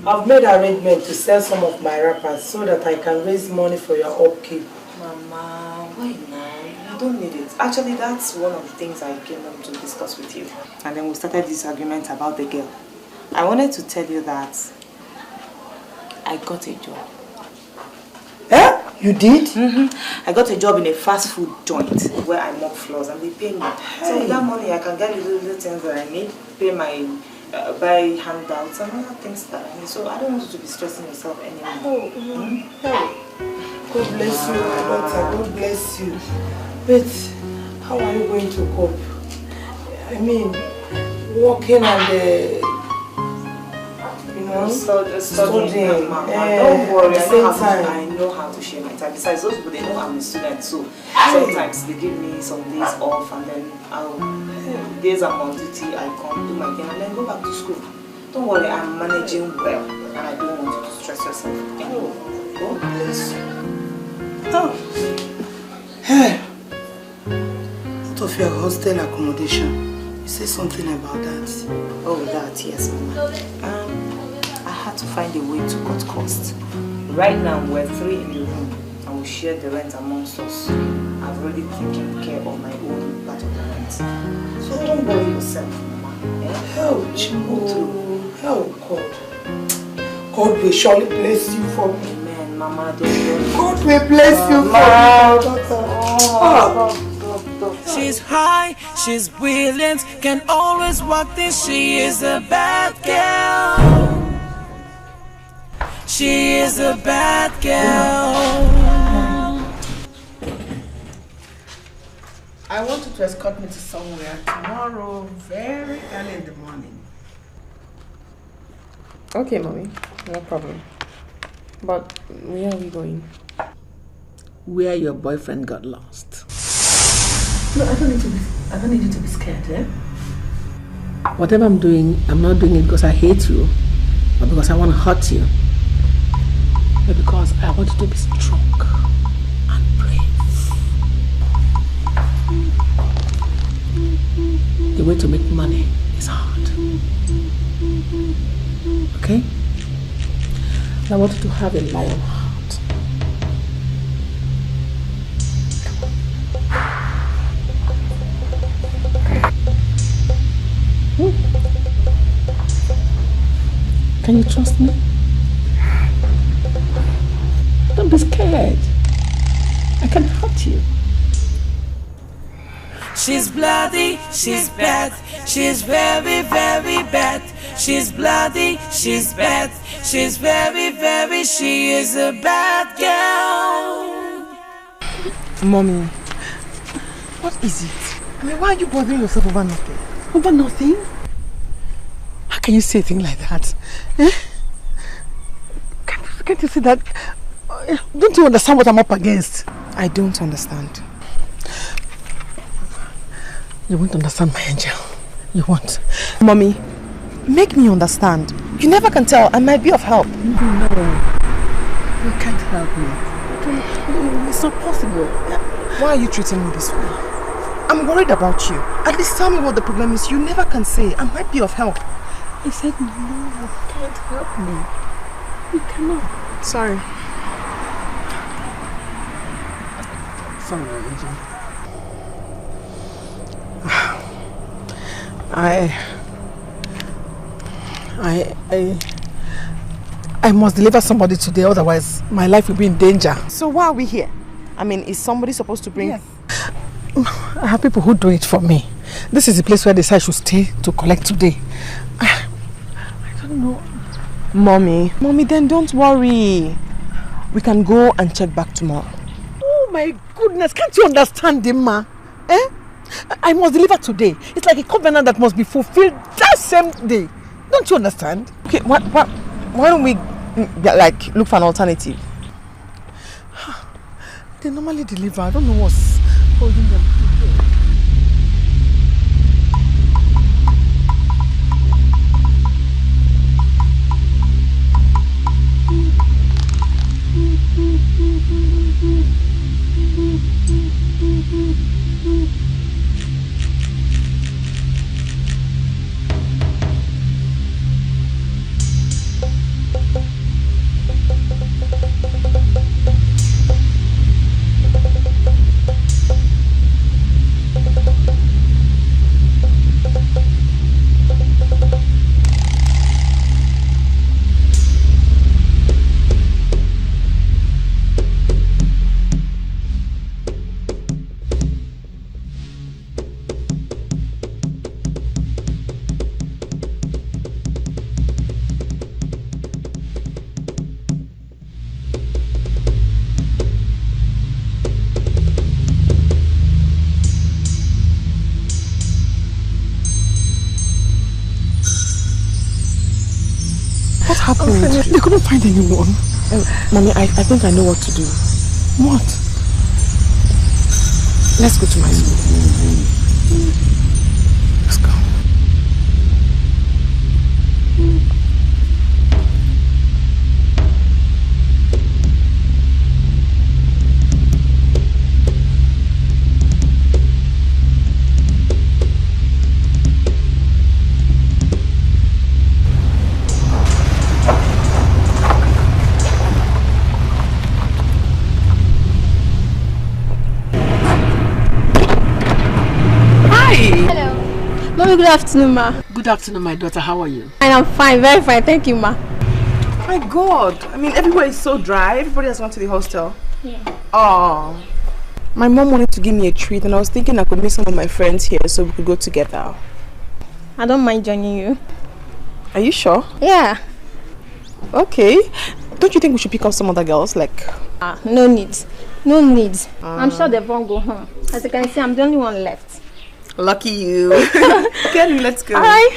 I've made arrangement to sell some of my wrappers so that I can raise money for your upkeep. Mama, why now? You don't need it. Actually, that's one of the things I came up to discuss with you. And then we started this argument about the girl. I wanted to tell you that I got a job. Eh? You did? Mm-hmm. I got a job in a fast food joint where I mop floors and they pay me. Hey. So with that money I can get the little things that I need, pay my, buy handouts and other things that I need. So I don't want you to be stressing yourself anymore. Oh, hey. God bless you, my daughter. God bless you. But how are you going to cope? I mean, walking and Studying. Mama. Yeah, Don't worry, at the same time. I know how to share my time. Besides, those people, they know I'm a student, so sometimes they give me some days off, and then days I'm on duty, I come do my thing and then go back to school. Don't worry, I'm managing well, and I don't want you to stress yourself. Oh, yes. Oh. Hey. Out of your hostel accommodation, you say something about that. Oh, that, yes, Mama. I had to find a way to cut costs. Right now, we're 3 in the room, and we share the rent amongst us. I've already taken care of my own part of the rent. So don't worry yourself, Mama. Help, God. God will surely bless you for me. Amen, Mama. Don't God will bless you for me, daughter. She's high, she's brilliant, can always walk this. She is a bad girl. She is a bad girl. I want you to escort me to somewhere tomorrow, very early in the morning. Okay, Mommy. No problem. But where are we going? Where your boyfriend got lost. No, I don't need you to be scared, eh? Whatever I'm doing, I'm not doing it because I hate you or because I want to hurt you. But because I want you to be strong and brave. The way to make money is hard. Okay? I want you to have a lion heart. Can you trust me? Don't be scared. I can hurt you. She's bloody, she's bad, she's very, very bad. She's bloody, she's bad, she's very, very, she is a bad girl. Mommy, what is it? I mean, why are you bothering yourself over nothing? Over nothing? How can you say a thing like that? Eh? Can't you see that? Don't you understand what I'm up against? I don't understand. You won't understand, my angel. You won't. Mommy, make me understand. You never can tell. I might be of help. No. You can't help me. It's not possible. Why are you treating me this way? I'm worried about you. At least tell me what the problem is. You never can say. I might be of help. I said no, you can't help me. You cannot. Sorry. Sorry, Angel. I must deliver somebody today, otherwise my life will be in danger. So why are we here? I mean, is somebody supposed to bring... Yes. I have people who do it for me. This is the place where they say I should stay to collect today. I don't know. Mommy, then don't worry. We can go and check back tomorrow. Oh my goodness, can't you understand, Dimma? Eh? I must deliver today. It's like a covenant that must be fulfilled that same day. Don't you understand? Okay, why don't we like look for an alternative? They normally deliver. I don't know what's holding them. happened? They couldn't find anyone. Mommy, I think I know what to do. What? Let's go to my school. Let's go. Mommy, good afternoon, ma. Good afternoon, my daughter. How are you? And I'm fine, very fine. Thank you, ma. My God. I mean, everywhere is so dry. Everybody has gone to the hostel. Yeah. Oh. My mom wanted to give me a treat and I was thinking I could meet some of my friends here so we could go together. I don't mind joining you. Are you sure? Yeah. Okay. Don't you think we should pick up some other girls? Like... no need. No need. I'm sure they won't go home. As you can see, I'm the only one left. Lucky you. Kenny, let's go. Alright.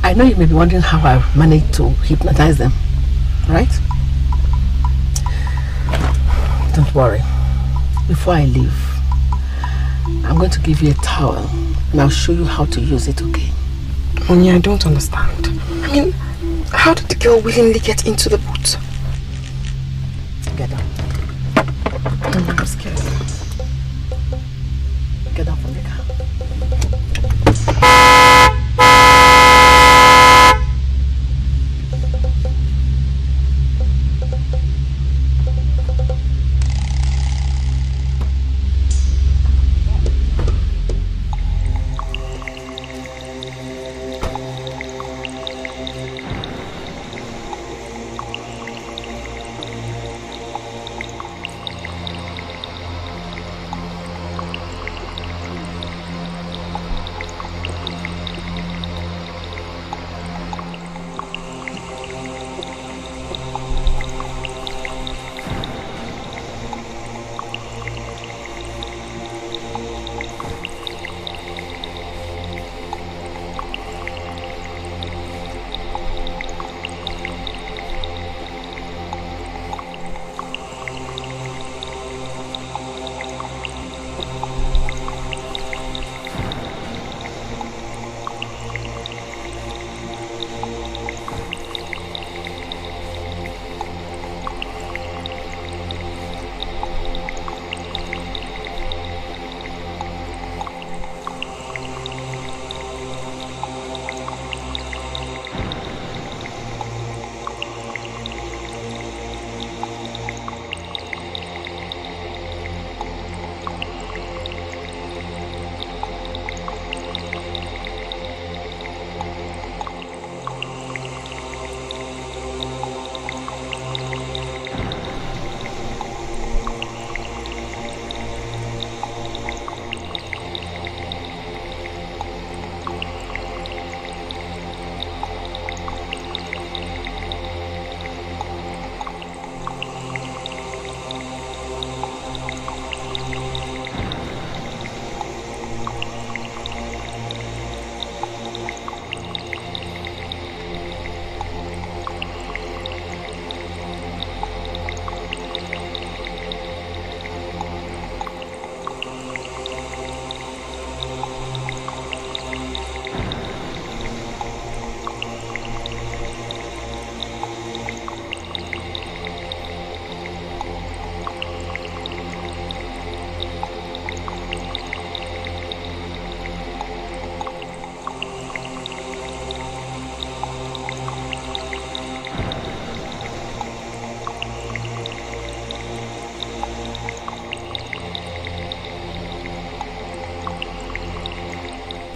I know you may be wondering how I managed to hypnotize them, right? Don't worry. Before I leave, I'm going to give you a towel and I'll show you how to use it, okay? Mommy, I don't understand. I mean, how did the girl willingly get into the boat? Get up. I'm scared. Get up from the car.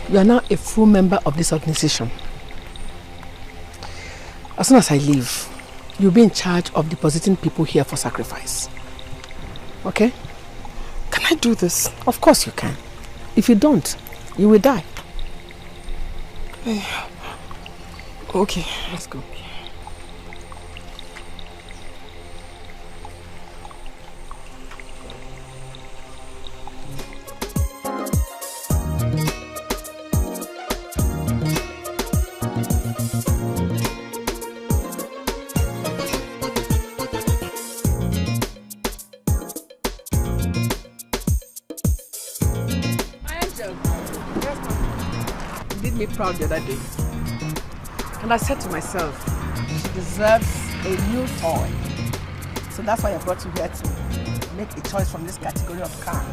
You are now a full member of this organization. As soon as I leave, you'll be in charge of depositing people here for sacrifice. Okay? Can I do this? Of course you can. If you don't, you will die. Okay, let's go. Proud the other day, and I said to myself, she deserves a new toy. So that's why I brought you here to make a choice from this category of cars.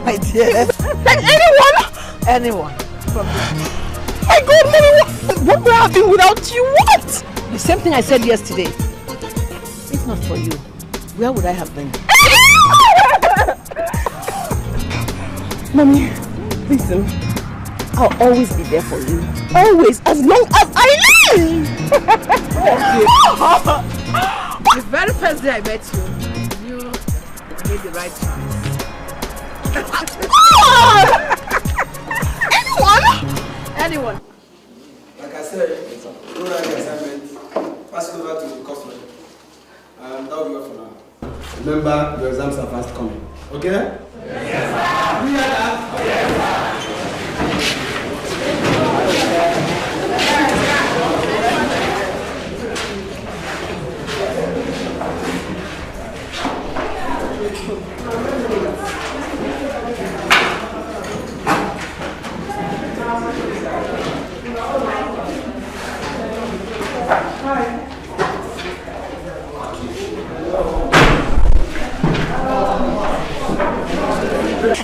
My dear, like anyone from this. My God, Mommy, what would I have been without you? What? The same thing I said yesterday. If not for you, where would I have been? Mommy, listen. I'll always be there for you. Always, as long as I live! The very first day I met you, I knew I made the right choice. Anyone? Like I said, do that assignment, pass it over to the customer. That will be all for now. Remember, your exams are fast coming. Okay? Yes, sir. We are that. Yes,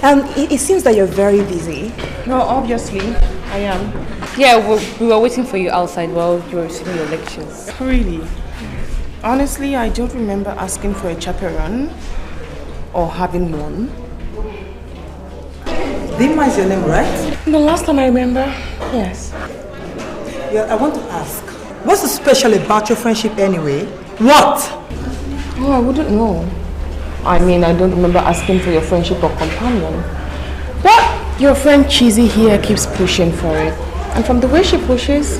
It seems that you're very busy. No, obviously, I am. Yeah, we were waiting for you outside while you were receiving your lectures. Really? Honestly, I don't remember asking for a chaperone or having one. Dima is your name, right? The last time I remember, yes. Yeah, I want to ask, what's so special about your friendship anyway? What? Oh, I wouldn't know. I mean, I don't remember asking for your friendship or companion. But your friend Cheesy here keeps pushing for it. And from the way she pushes,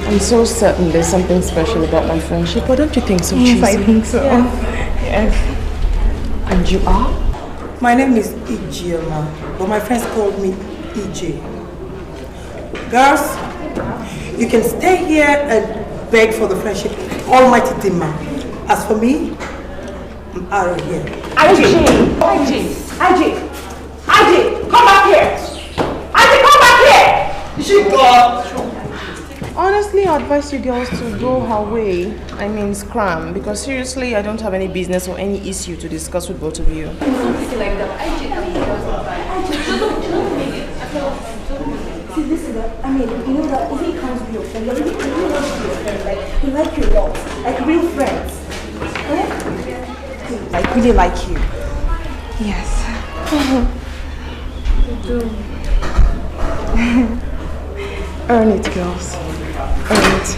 I'm so certain there's something special about my friendship. Or don't you think so, Cheesy? Yes, I think so. Yeah. Yes. And you are? My name is Ijeoma, but my friends called me EJ. Girls, you can stay here and beg for the friendship of Almighty Dima. As for me, I'm out of here. IJ, come back here! IJ, come back here! She got. Honestly, I advise you girls to go her way. I mean, scram. Because seriously, I don't have any business or any issue to discuss with both of you. Like that. See, this is that. I mean, you know that if he comes to be your friend, you really want to be your friend. Like, he like you a lot. Like real friends. Eh? I really like you. Yes. You do. Earn it, girls. Earn it.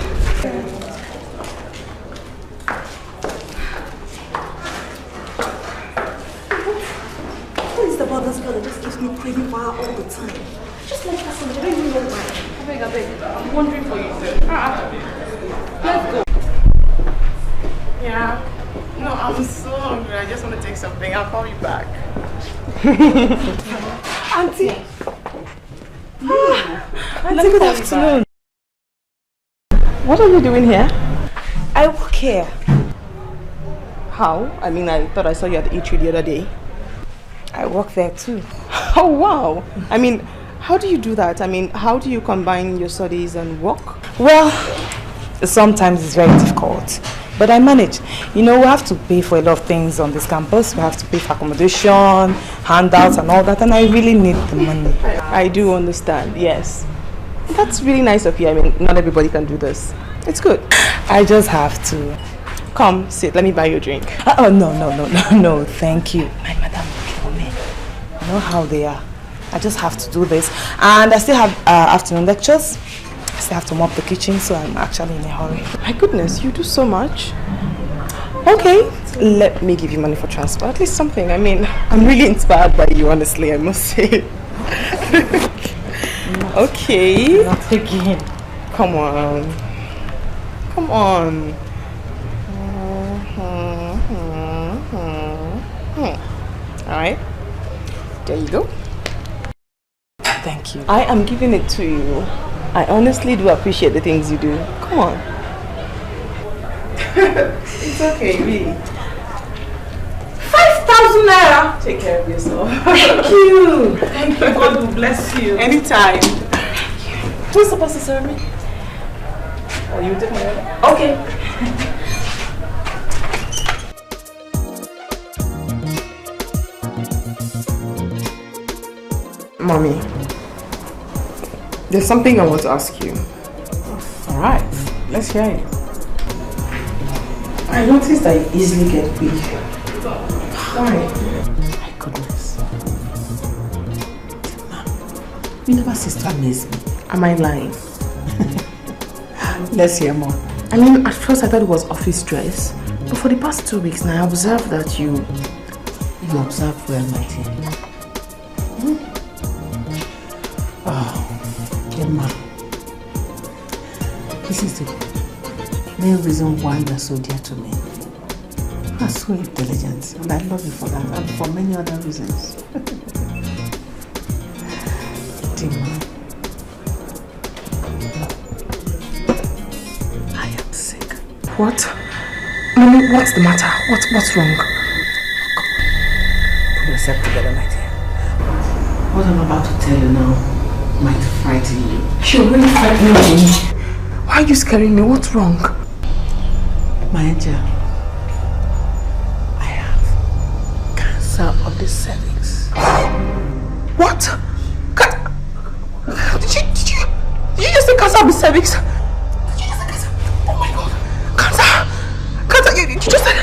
What is about this girl that just gives me crazy fire all the time? Just like that, I don't even know why. I beg. I'm wondering for you, sir. Let's go. Yeah. No, I'm so hungry. I just want to take something. I'll call you back. Auntie. Auntie, good afternoon. What are you doing here? I work here. How? I mean, I thought I saw you at the eatery the other day. I work there too. Oh, wow. I mean, how do you do that? I mean, how do you combine your studies and work? Well, sometimes it's very difficult. But I manage. You know, we have to pay for a lot of things on this campus. We have to pay for accommodation, handouts and all that. And I really need the money. I do understand, yes. That's really nice of you. I mean, not everybody can do this. It's good. I just have to. Come, sit. Let me buy you a drink. Oh, no. Thank you. My madam will kill me. You know how they are. I just have to do this. And I still have afternoon lectures. I still have to mop the kitchen, so I'm actually in a hurry. My goodness, you do so much. Okay, let me give you money for transport. At least something. I mean, I'm really inspired by you, honestly, I must say. Okay. Not again. Come on. Come on. Alright. There you go. Thank you. I am giving it to you. I honestly do appreciate the things you do. Come on. It's okay, really. 5,000 naira. Take care of yourself. Thank you. Thank you. God will bless you. Anytime. Who's supposed to serve me? Oh, you take my order? Okay. Mommy, there's something I want to ask you. Alright, let's hear it. I noticed I easily get weak. Why? My goodness. You never cease to amaze me. Am I lying? Let's hear more. I mean, at first I thought it was office dress, but for the past 2 weeks now I observed that you observe well, my dear. Oh, Emma. This is the main reason why you are so dear to me. You are so intelligent, and I love you for that, and for many other reasons. Emma. I am sick. What? Mommy, what's the matter? What's wrong? Pull yourself together, my dear. What I'm about to tell you now might frighten you. You're really frightening me. Why are you scaring me? What's wrong? My angel, I have cancer of the cervix. What? Did you just say cancer of the cervix? Did you just say cancer? Oh my god. Cancer! You just said